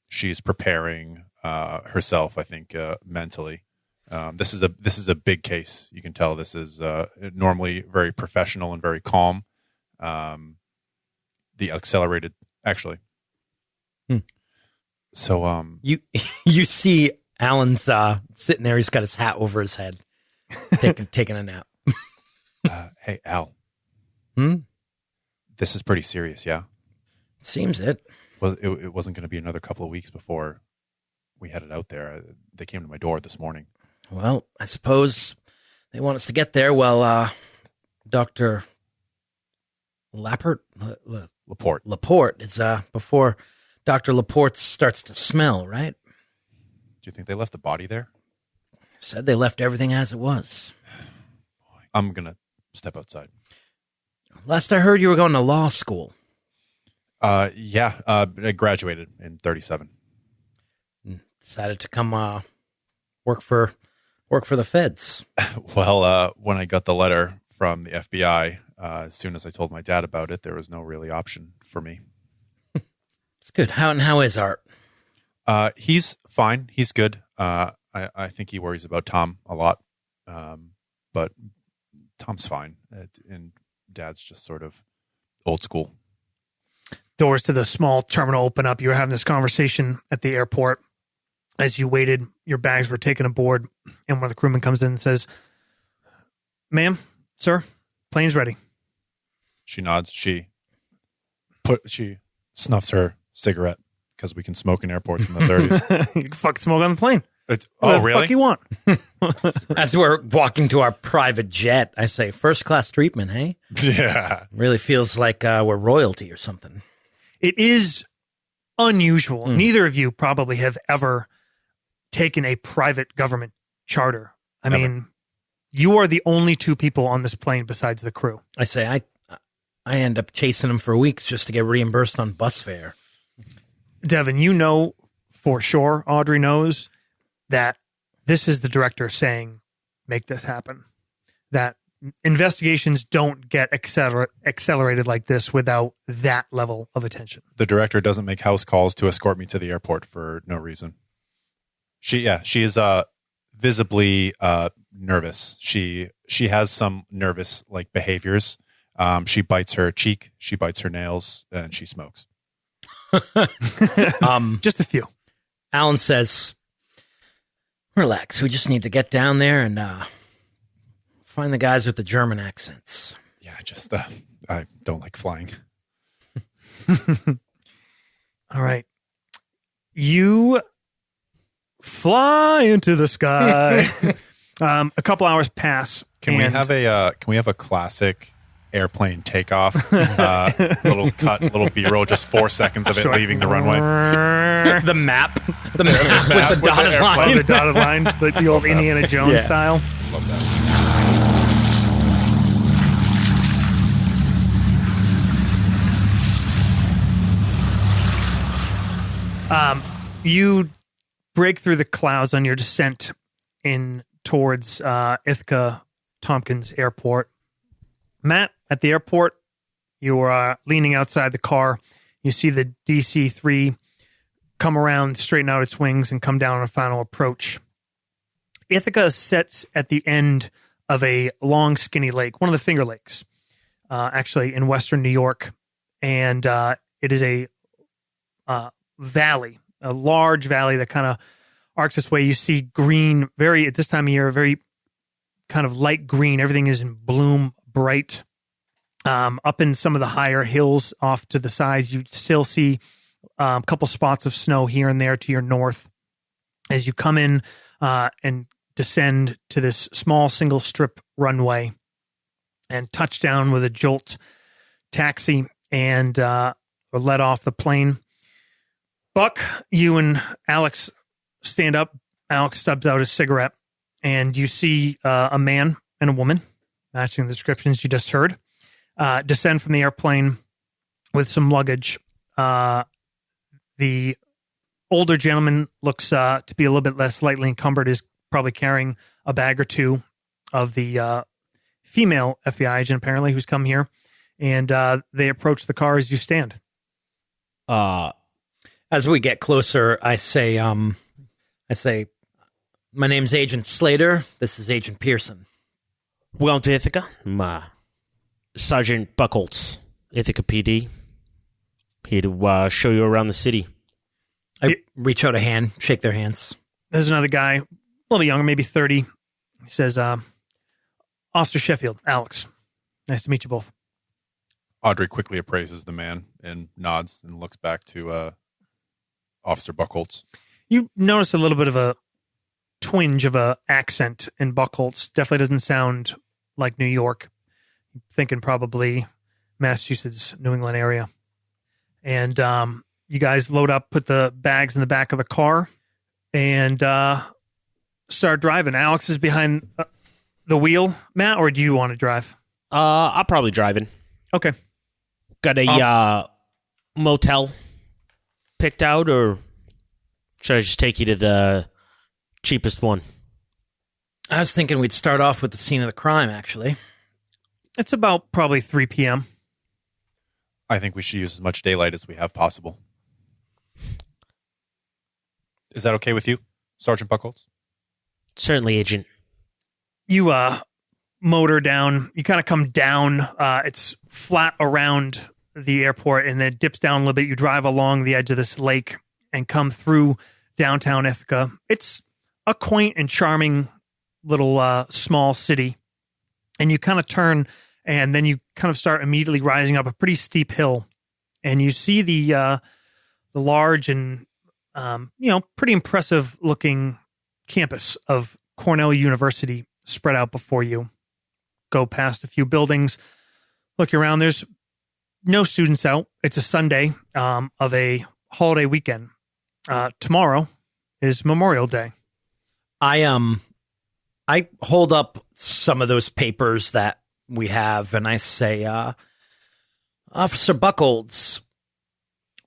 She's preparing herself, I think, mentally. This is a big case. You can tell this is normally very professional and very calm. The accelerated, actually. So you see Alan's sitting there. He's got his hat over his head, taking a nap. Hey, Al. This is pretty serious, yeah? Seems it. Well, it wasn't going to be another couple of weeks before we headed out there. They came to my door this morning. Well, I suppose they want us to get there. Well, Dr. Laporte is before Dr. Laporte starts to smell, right? Do you think they left the body there? Said they left everything as it was. I'm going to step outside. Last I heard, you were going to law school. Yeah. I graduated in 37. Decided to come work for the feds. Well, when I got the letter from the FBI, as soon as I told my dad about it, there was no really option for me. It's good. How is Art? He's fine. He's good. I think he worries about Tom a lot. But Tom's fine. And Dad's just sort of old school. Doors to the small terminal open up. You were having this conversation at the airport. As you waited, your bags were taken aboard, and one of the crewmen comes in and says, "Ma'am, sir, plane's ready." She nods. She snuffs her cigarette because we can smoke in airports in the 30s. You can fucking smoke on the plane. Oh, what really? the fuck you want? As we're walking to our private jet, I say, first class treatment, hey? Yeah. Really feels like we're royalty or something. It is unusual. Neither of you probably have ever taken a private government charter. I mean, you are the only two people on this plane besides the crew. I say, I end up chasing them for weeks just to get reimbursed on bus fare. Devin, you know for sure, Audrey knows, that this is the director saying, make this happen. That investigations don't get accelerated like this without that level of attention. The director doesn't make house calls to escort me to the airport for no reason. She is visibly nervous. She has some nervous like behaviors. She bites her cheek, she bites her nails, and she smokes. Just a few. Alan says, relax. We just need to get down there and find the guys with the German accents. Yeah, just I don't like flying. All right. You fly into the sky. A couple hours pass. Can we have a classic airplane takeoff? Little B-roll, just 4 seconds of it leaving the runway. The map with the dotted line. The dotted line, the old Indiana Jones style. Love that. You break through the clouds on your descent in towards Ithaca Tompkins Airport. Matt, at the airport, you are leaning outside the car. You see the DC-3 come around, straighten out its wings, and come down on a final approach. Ithaca sits at the end of a long, skinny lake, one of the Finger Lakes, actually in western New York. And it is a valley, a large valley that kind of arcs its way. You see green, at this time of year, very kind of light green. Everything is in bloom, bright. Up in some of the higher hills off to the sides, you still see a couple spots of snow here and there to your north. As you come in and descend to this small single strip runway and touch down with a jolt taxi and let off the plane. Buck, you and Alex stand up. Alex stubs out a cigarette, and you see a man and a woman, matching the descriptions you just heard, descend from the airplane with some luggage. The older gentleman looks to be a little bit less lightly encumbered, is probably carrying a bag or two of the female FBI agent, apparently, who's come here. And they approach the car as you stand. As we get closer, I say, my name's Agent Slater. This is Agent Pearson. Welcome to Ithaca. I'm Sergeant Buckholtz, Ithaca PD. Here to show you around the city. I reach out a hand, shake their hands. There's another guy, a little bit younger, maybe 30. He says, Officer Sheffield, Alex. Nice to meet you both. Audrey quickly appraises the man and nods and looks back to Officer Buckholtz. You notice a little bit of a twinge of a accent in Buckholtz. Definitely doesn't sound like New York. I'm thinking probably Massachusetts, New England area. And you guys load up, put the bags in the back of the car, and start driving. Alex is behind the wheel, Matt, or do you want to drive? I'll probably drive in. Okay. Got a motel picked out, or should I just take you to the cheapest one? I was thinking we'd start off with the scene of the crime, actually. It's about probably 3 p.m. I think we should use as much daylight as we have possible. Is that okay with you, Sergeant Buckholtz? Certainly, Agent. You motor down. You kind of come down. It's flat around the airport and then dips down a little bit. You drive along the edge of this lake and come through downtown Ithaca. It's a quaint and charming little small city. And you kind of turn, and then you kind of start immediately rising up a pretty steep hill. And you see the large and pretty impressive looking campus of Cornell University spread out before you. Go past a few buildings, look around. There's no students out. It's a Sunday of a holiday weekend. Tomorrow is Memorial Day. I hold up some of those papers that we have, and I say, Officer Buckholtz,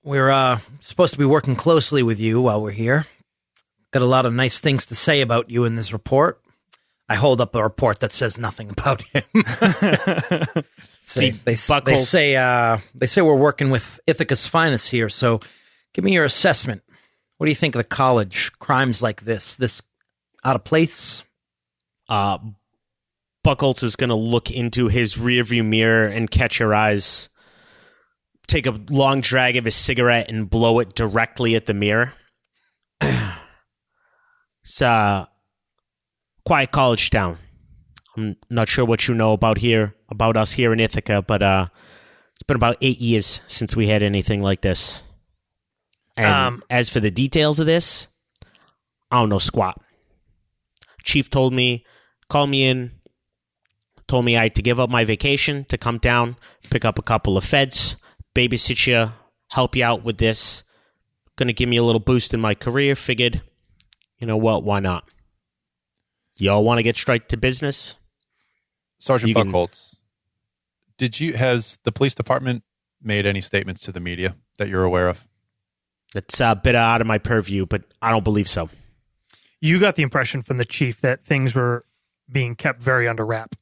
we're supposed to be working closely with you while we're here. Got a lot of nice things to say about you in this report. I hold up a report that says nothing about him. They say we're working with Ithaca's finest here, so give me your assessment. What do you think of the college? Crimes like this out of place? Buckholtz is going to look into his rearview mirror and catch your eyes, take a long drag of his cigarette and blow it directly at the mirror. It's quiet college town. I'm not sure what you know about us here in Ithaca, but it's been about 8 years since we had anything like this. And as for the details of this, I don't know squat. Chief told me, called me in, told me I had to give up my vacation to come down, pick up a couple of feds, babysit you, help you out with this. Going to give me a little boost in my career. Figured, you know what, why not? Y'all want to get straight to business? Sergeant Buckholtz, has the police department made any statements to the media that you're aware of? That's a bit out of my purview, but I don't believe so. You got the impression from the chief that things were being kept very under wrap.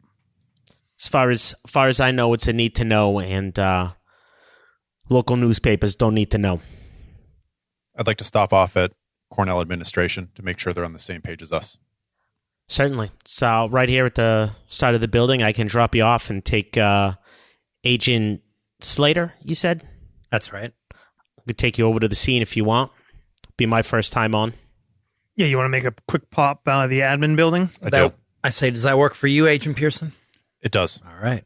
As far as I know, it's a need to know, and local newspapers don't need to know. I'd like to stop off at Cornell administration to make sure they're on the same page as us. Certainly. So right here at the side of the building, I can drop you off and take Agent Slater, you said? That's right. I could take you over to the scene if you want. Be my first time on. Yeah, you want to make a quick pop out of the admin building? I do. I say, does that work for you, Agent Pearson? It does. All right.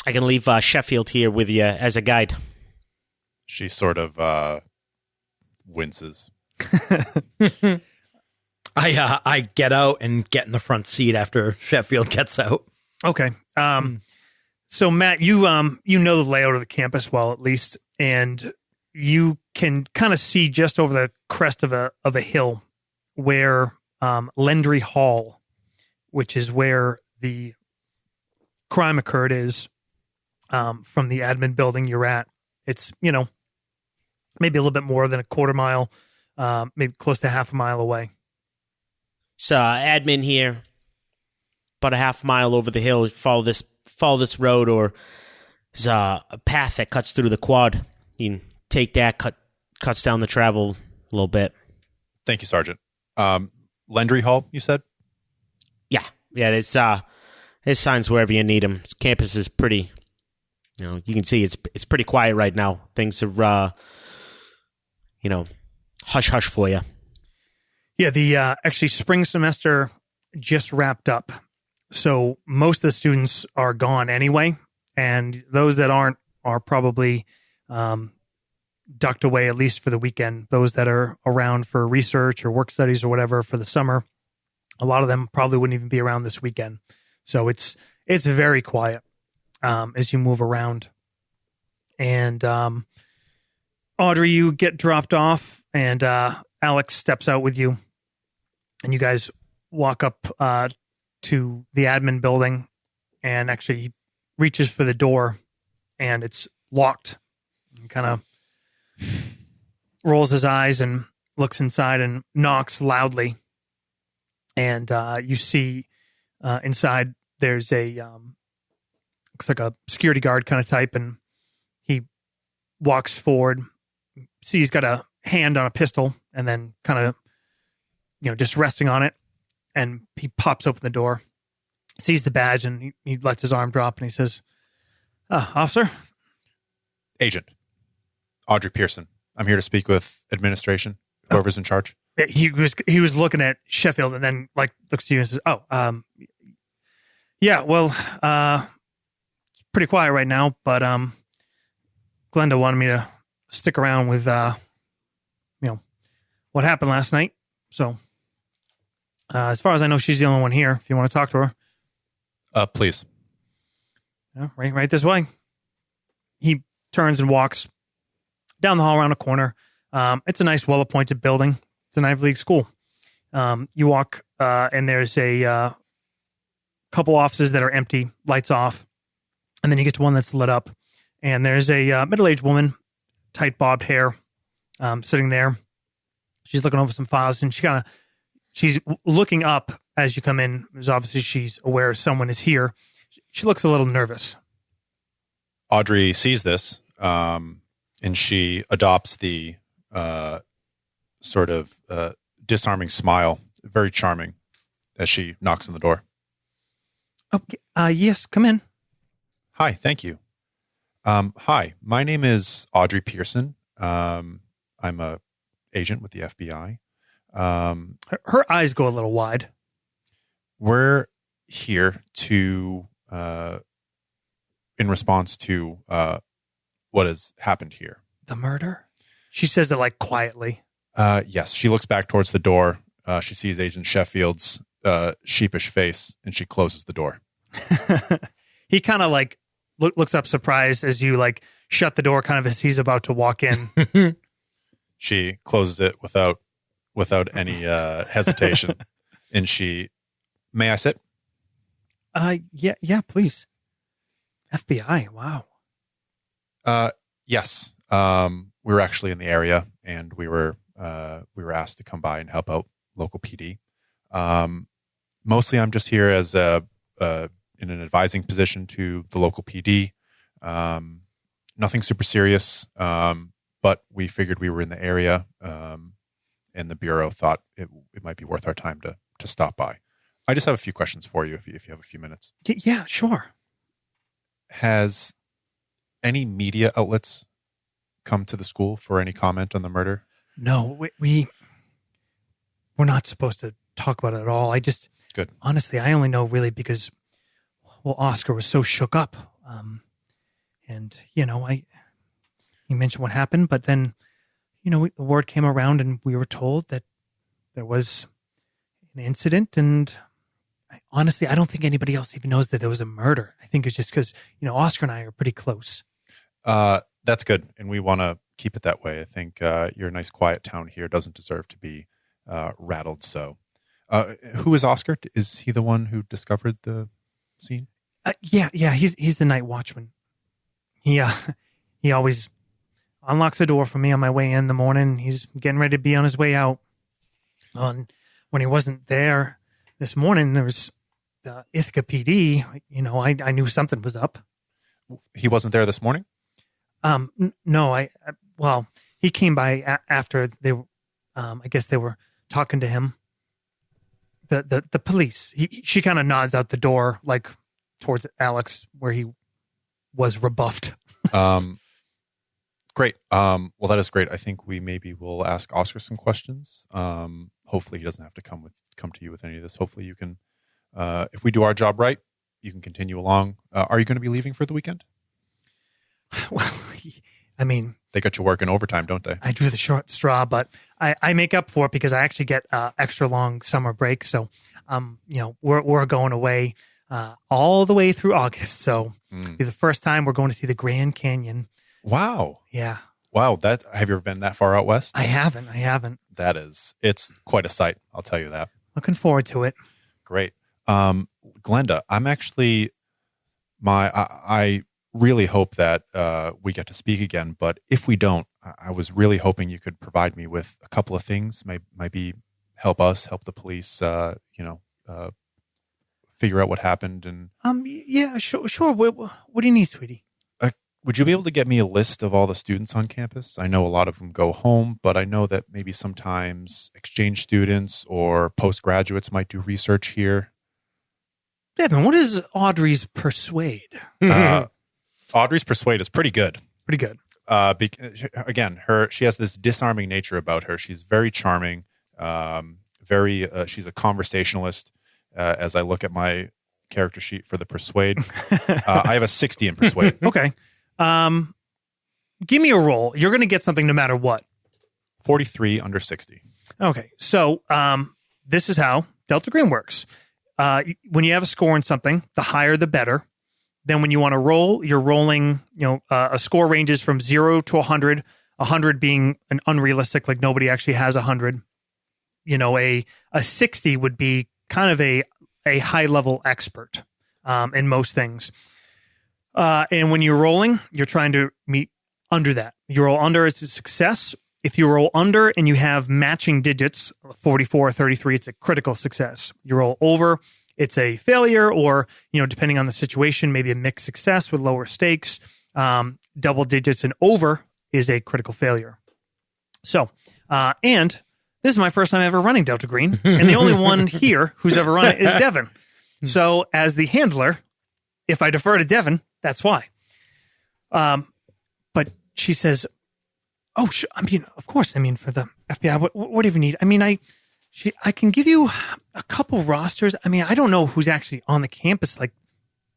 I can leave Sheffield here with you as a guide. She sort of winces. I get out and get in the front seat after Sheffield gets out. Okay. So Matt, you know the layout of the campus well, at least, and you can kind of see just over the crest of a hill where Lendry Hall, which is where the crime occurred, is from the admin building you're at. It's, maybe a little bit more than a quarter mile, maybe close to half a mile away. So admin here, about a half mile over the hill. Follow this road, or there's a path that cuts through the quad. You can take that, cuts down the travel a little bit. Thank you, Sergeant. Lendry Hall, you said? Yeah. There's signs wherever you need them. This campus is pretty. You can see it's pretty quiet right now. Things are, hush hush for you. Yeah, the actually spring semester just wrapped up, so most of the students are gone anyway, and those that aren't are probably ducked away at least for the weekend. Those that are around for research or work studies or whatever for the summer, a lot of them probably wouldn't even be around this weekend. So it's very quiet as you move around. And Audrey, you get dropped off, and Alex steps out with you, and you guys walk up to the admin building, and actually he reaches for the door, and it's locked. And kind of rolls his eyes and looks inside and knocks loudly. And you see inside there's a looks like a security guard kind of type, and he walks forward. See, he's got a hand on a pistol, and then kind of just resting on it. And he pops open the door, sees the badge, and he lets his arm drop, and he says, "Officer, Agent Audrey Pearson. I'm here to speak with administration, whoever's in charge." He was looking at Sheffield, and then looks to you and says, yeah, well, it's pretty quiet right now, but Glenda wanted me to stick around with what happened last night. So as far as I know, she's the only one here. If you want to talk to her, please. Right this way. He turns and walks down the hall around a corner. It's a nice, well-appointed building. It's an Ivy League school. You walk, and there's a couple offices that are empty, lights off, and then you get to one that's lit up. And there's a middle-aged woman, tight bobbed hair, sitting there. She's looking over some files, and she's looking up as you come in, because obviously she's aware someone is here. She looks a little nervous. Audrey sees this, and she adopts the sort of disarming smile, very charming, as she knocks on the door. Okay, yes, come in. Hi, thank you. Hi, my name is Audrey Pearson. I'm a agent with the FBI. Her eyes go a little wide. We're here to, in response to what has happened here. The murder? She says it like quietly. Yes. She looks back towards the door. She sees Agent Sheffield's sheepish face, and she closes the door. He kind of like looks up surprised as you like shut the door, kind of as he's about to walk in. She closes it without any hesitation, and may I sit? Yeah, please. FBI. Wow. Yes. We were actually in the area, and we were asked to come by and help out local PD. Mostly, I'm just here as in an advising position to the local PD. Nothing super serious, but we figured we were in the area, and the Bureau thought it might be worth our time to stop by. I just have a few questions for you if you have a few minutes. Yeah, sure. Has any media outlets come to the school for any comment on the murder? No, we're not supposed to talk about it at all. Good. Honestly, I only know really because, well, Oscar was so shook up. And, he mentioned what happened, but then, the word came around and we were told that there was an incident. And honestly, I don't think anybody else even knows that there was a murder. I think it's just because, Oscar and I are pretty close. That's good. And we want to keep it that way. I think your nice, quiet town here doesn't deserve to be rattled. So who is Oscar? Is he the one who discovered the scene? Yeah. He's the night watchman. He always unlocks the door for me on my way in the morning. He's getting ready to be on his way out. When he wasn't there this morning, there was the Ithaca PD. I knew something was up. He wasn't there this morning? No, well, he came by after they were, I guess they were talking to him. The police. She kind of nods out the door, like towards Alex, where he was rebuffed. Great. Well, that is great. I think we maybe will ask Oscar some questions. Hopefully he doesn't have to come to you with any of this. Hopefully you can, if we do our job right, you can continue along. Are you going to be leaving for the weekend? Well, I mean, they got you working overtime, don't they? I drew the short straw, but I make up for it because I actually get extra long summer break. So, we're going away all the way through August. So, it'll be the first time we're going to see the Grand Canyon. Wow. Yeah. Wow. Have you ever been that far out west? I haven't. It's quite a sight. I'll tell you that. Looking forward to it. Great. Glenda, I'm actually I really hope that we get to speak again, but if we don't, I was really hoping you could provide me with a couple of things, maybe help the police, figure out what happened. And yeah, sure. What do you need, sweetie? Would you be able to get me a list of all the students on campus? I know a lot of them go home, but I know that maybe sometimes exchange students or postgraduates might do research here. Devin, what is Audrey's persuade? Audrey's persuade is pretty good. Pretty good. Again, she has this disarming nature about her. She's very charming. She's a conversationalist. As I look at my character sheet for the persuade, I have a 60 in persuade. Okay. Give me a roll. You're going to get something no matter what. 43 under 60. Okay. So, this is how Delta Green works. When you have a score in something, the higher the better. Then when you want to roll, you're rolling, a score ranges from 0 to 100, 100 being an unrealistic, like nobody actually has 100. A 60 would be kind of a high level expert, in most things. And when you're rolling, you're trying to meet under that. You roll under, it's a success. If you roll under and you have matching digits, 44 or 33, it's a critical success. You roll over, it's a failure, or, depending on the situation, maybe a mixed success with lower stakes. Double digits and over is a critical failure. So, and this is my first time ever running Delta Green, and the only one here who's ever run it is Devin. So, as the handler, if I defer to Devin, that's why. But she says, "Oh, of course. For the FBI, what do you need? I can give you a couple rosters. I don't know who's actually on the campus like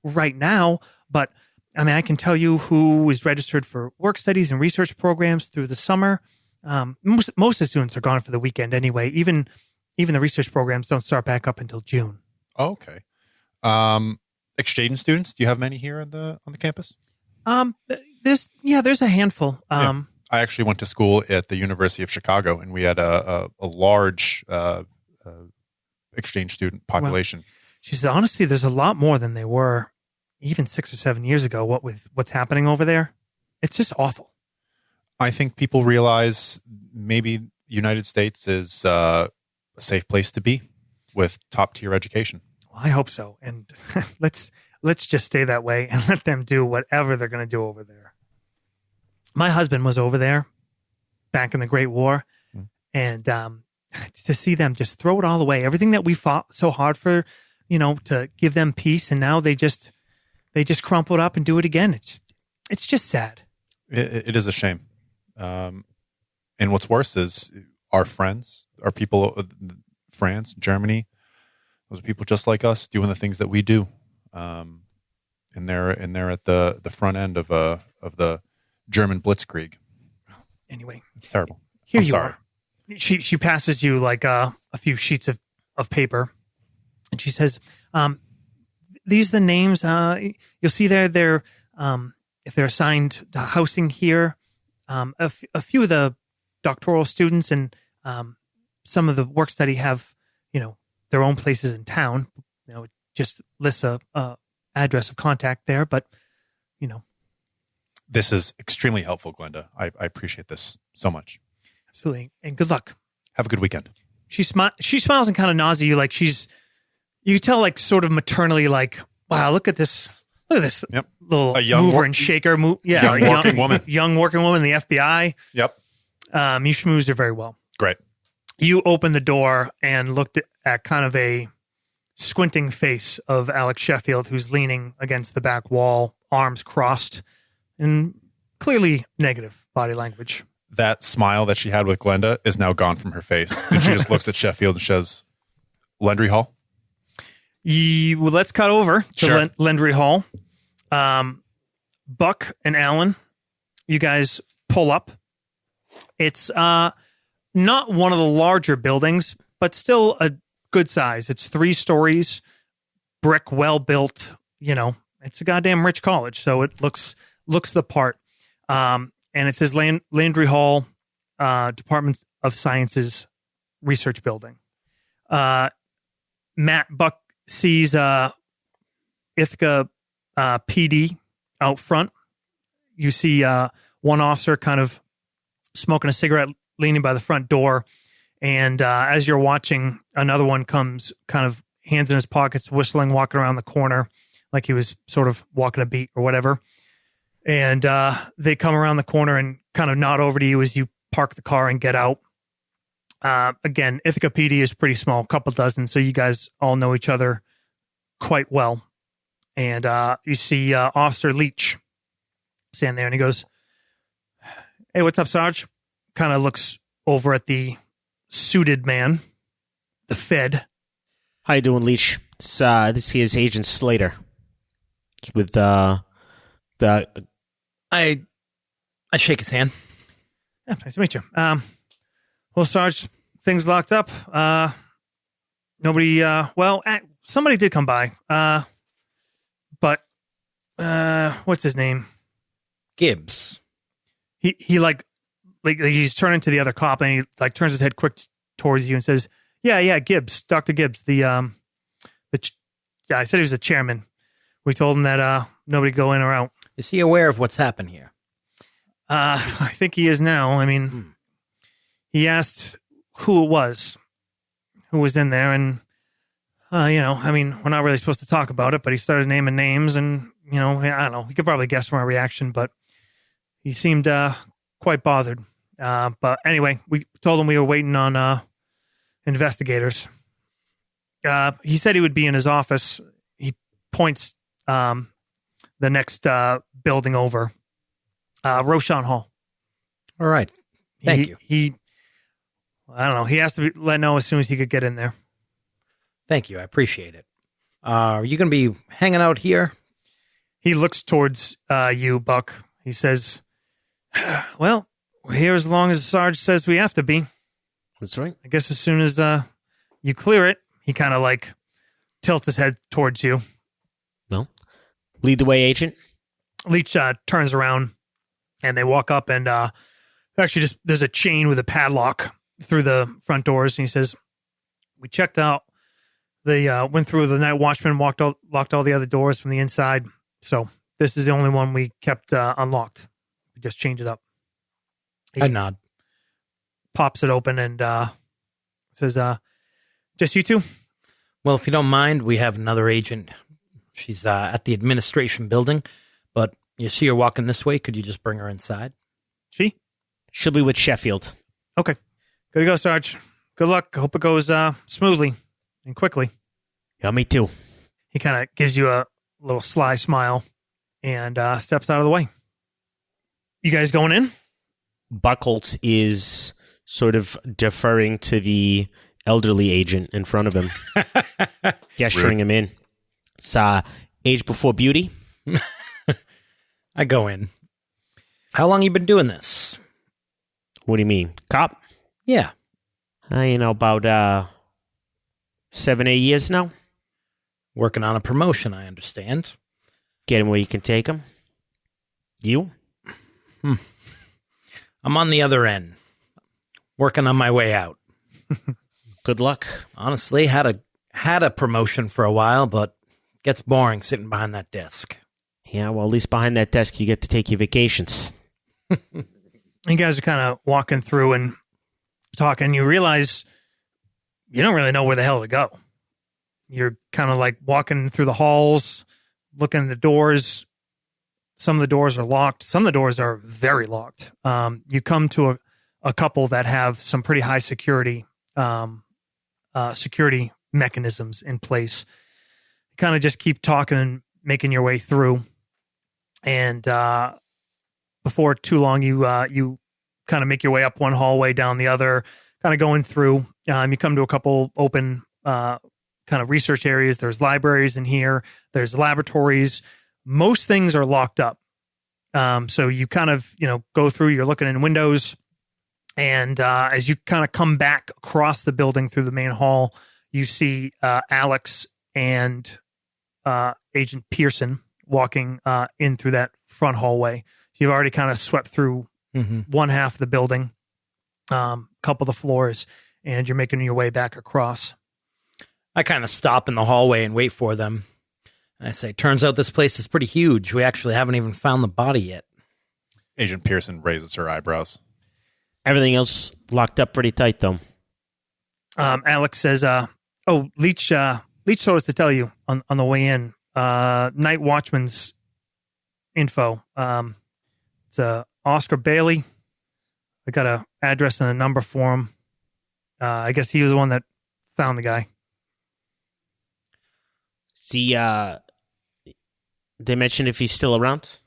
right now, but I can tell you who is registered for work studies and research programs through the summer. Most of the students are gone for the weekend anyway. Even the research programs don't start back up until June. Oh, okay. Exchange students, do you have many here on the campus? There's a handful. I actually went to school at the University of Chicago, and we had a large exchange student population. Well, she said, honestly, there's a lot more than they were even 6 or 7 years ago. What with what's happening over there, it's just awful. I think people realize maybe United States is a safe place to be with top tier education. Well, I hope so, and let's just stay that way and let them do whatever they're going to do over there. My husband was over there back in the Great War, and to see them just throw it all away, everything that we fought so hard for, to give them peace, and now they just crumple it up and do it again. It's just sad. It is a shame. And what's worse is our friends, our people, France, Germany, those are people just like us doing the things that we do. And they're at the front end of the German blitzkrieg. Anyway, it's terrible. Here I'm you sorry. are. She passes you like a few sheets of paper, and she says, "These are the names. You'll see there. They're if they're assigned to housing here. A few of the doctoral students and some of the work study have their own places in town. It just lists a address of contact there, but This is extremely helpful, Glenda. I appreciate this so much. Absolutely, and good luck. Have a good weekend. She smiles and kind of nods at you, like you tell, like sort of maternally, like, wow, look at this Yep. little A young mover and shaker. young working woman. Young working woman in the FBI. Yep. You schmoozed her very well. Great. You opened the door and looked at kind of a squinting face of Alex Sheffield, who's leaning against the back wall, arms crossed, and clearly negative body language. That smile that she had with Glenda is now gone from her face. And she just looks at Sheffield and says, Lendry Hall? Well, let's cut over to Sure. Lendry Hall. Buck and Alan, you guys pull up. It's not one of the larger buildings, but still a good size. It's 3 stories, brick, well built. It's a goddamn rich college, so it looks the part. And it says Landry Hall, Department of Sciences Research Building. Buck sees Ithaca PD out front. You see one officer kind of smoking a cigarette, leaning by the front door. And as you're watching, another one comes, kind of hands in his pockets, whistling, walking around the corner like he was sort of walking a beat or whatever. And they come around the corner and kind of nod over to you as you park the car and get out. Again, Ithaca PD is pretty small, a couple dozen, so you guys all know each other quite well. And you see Officer Leach stand there, and he goes, "Hey, what's up, Sarge?" Kind of looks over at the suited man, the Fed. How you doing, Leach? This here's Agent Slater. It's with the. I shake his hand. Yeah, nice to meet you. Well, Sarge, things locked up. Nobody. Somebody did come by. But what's his name? Gibbs. He like he's turning to the other cop, and he like turns his head quick towards you and says, "Yeah, Gibbs, Dr. Gibbs, I said he was the chairman. We told him that nobody go in or out." Is he aware of what's happened here? I think he is now. I mean, he asked who it was, who was in there, and we're not really supposed to talk about it, but he started naming names, and I don't know. You could probably guess from our reaction, but he seemed quite bothered. But anyway, we told him we were waiting on investigators. He said he would be in his office. He points the next building over, Roshan Hall. All right. Thank you. He, I don't know. He has to be let know as soon as he could get in there. Thank you. I appreciate it. Are you going to be hanging out here? He looks towards you, Buck. He says, "Well, We're here as long as the Sarge says we have to be. That's right. I guess as soon as you clear it, he kind of like tilts his head towards you. No. Lead the way, Agent. Leach turns around and they walk up and actually just there's a chain with a padlock through the front doors. And he says, we checked out. They went through the night watchman, locked all the other doors from the inside. So this is the only one we kept unlocked. We just changed it up. I nod. Pops it open and says, just you two? Well, if you don't mind, we have another agent. She's at the administration building, but you see her walking this way. Could you just bring her inside? She? She'll be with Sheffield. Okay. Good to go, Sarge. Good luck. Hope it goes smoothly and quickly. Yeah, me too. He kind of gives you a little sly smile and steps out of the way. You guys going in? Buckholtz is sort of deferring to the elderly agent in front of him, gesturing him in. It's age before beauty. I go in. How long you been doing this? What do you mean? Cop? Yeah. About 7-8 years now. Working on a promotion, I understand. Get him where you can take him. You? I'm on the other end. Working on my way out. Good luck. Honestly, had a promotion for a while, but it gets boring sitting behind that desk. Yeah, well, at least behind that desk you get to take your vacations. You guys are kind of walking through and talking. You realize you don't really know where the hell to go. You're kind of like walking through the halls, looking at the doors. Some of the doors are locked. Some of the doors are very locked. You come to a couple that have some pretty high security mechanisms in place. You kind of just keep talking and making your way through. And before too long, you kind of make your way up one hallway, down the other, kind of going through. You come to a couple open kind of research areas. There's libraries in here. There's laboratories. Most things are locked up. So you kind of, go through, you're looking in windows. And as you kind of come back across the building through the main hall, you see Alex and Agent Pearson walking in through that front hallway. So you've already kind of swept through one half of the building, couple of the floors, and you're making your way back across. I kind of stop in the hallway and wait for them. And I say, turns out this place is pretty huge. We actually haven't even found the body yet. Agent Pearson raises her eyebrows. Everything else locked up pretty tight, though. Alex says, Leach told us to tell you on the way in. Night Watchman's info. It's Oscar Bailey. I got an address and a number for him. I guess he was the one that found the guy. See, they mentioned if he's still around?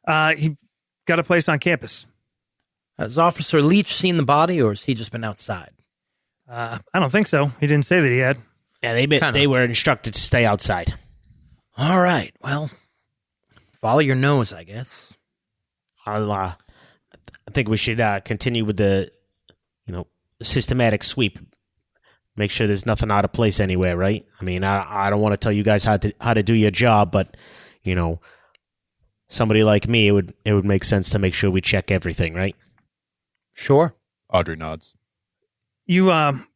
He got a place on campus. Has Officer Leach seen the body, or has he just been outside? I don't think so. He didn't say that he had. Yeah, they were instructed to stay outside. All right. Well, follow your nose, I guess. I think we should continue with the, systematic sweep. Make sure there's nothing out of place anywhere, right? I mean, I don't want to tell you guys how to do your job, but somebody like me, it would make sense to make sure we check everything, right? Sure. Audrey nods. You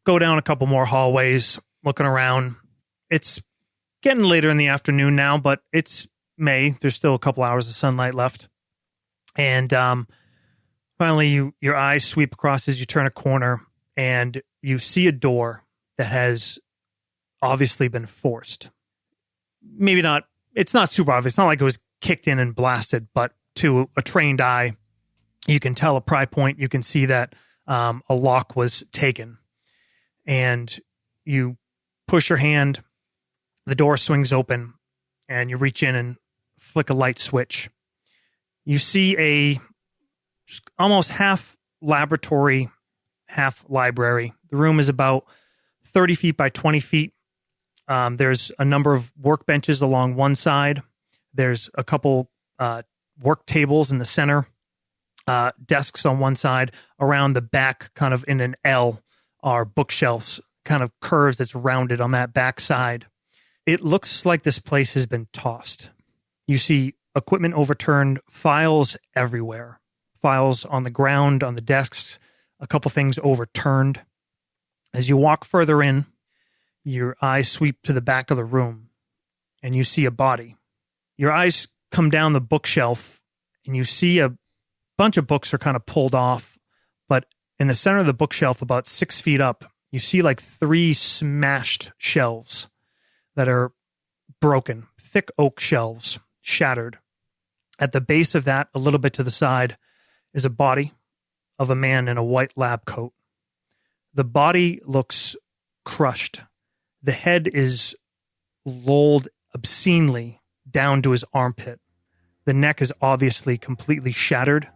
go down a couple more hallways, looking around. It's getting later in the afternoon now, but it's May. There's still a couple hours of sunlight left. And finally, your eyes sweep across as you turn a corner, and you see a door that has obviously been forced. Maybe not, it's not super obvious. It's not like it was kicked in and blasted, but to a trained eye, you can tell a pry point. You can see that a lock was taken. And you push your hand, the door swings open, and you reach in and flick a light switch. You see a almost half laboratory, half library. The room is about 30 feet by 20 feet. There's a number of workbenches along one side. There's a couple work tables in the center. desks on one side. Around the back, kind of in an L, are bookshelves, kind of curves that's rounded on that back side. It looks like this place has been tossed. You see equipment overturned, files everywhere, files on the ground, on the desks, a couple things overturned. As you walk further in, your eyes sweep to the back of the room and you see a body. Your eyes come down the bookshelf and you see a bunch of books are kind of pulled off, but in the center of the bookshelf, about 6 feet up, you see like 3 smashed shelves that are broken, thick oak shelves, shattered. At the base of that, a little bit to the side, is a body of a man in a white lab coat. The body looks crushed. The head is lolled obscenely down to his armpit. The neck is obviously completely shattered.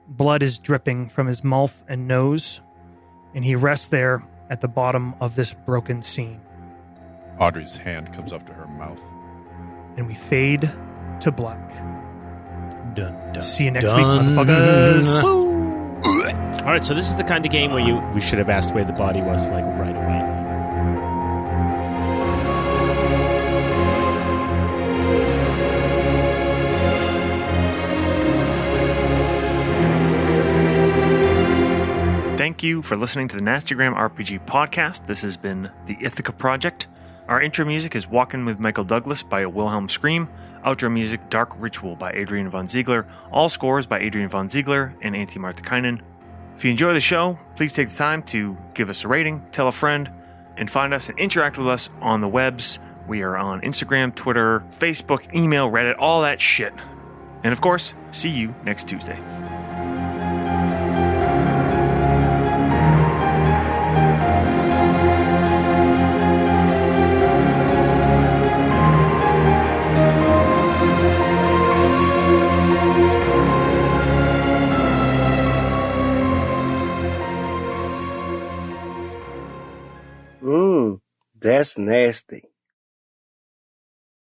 Blood is dripping from his mouth and nose, and he rests there at the bottom of this broken scene. Audrey's hand comes up to her mouth. And we fade to black. Dun, dun, See you next week, motherfuckers. All right, so this is the kind of game where we should have asked where the body was, like, right away. Thank you for listening to the Nastygram RPG podcast. This has been the Ithaca Project. Our intro music is Walkin' with Michael Douglas by Wilhelm Scream. Outro music, Dark Ritual by Adrian von Ziegler. All scores by Adrian von Ziegler and Antti Martikainen. If you enjoy the show, please take the time to give us a rating, tell a friend, and find us and interact with us on the webs. We are on Instagram, Twitter, Facebook, email, Reddit, all that shit. And of course, see you next Tuesday. That's nasty.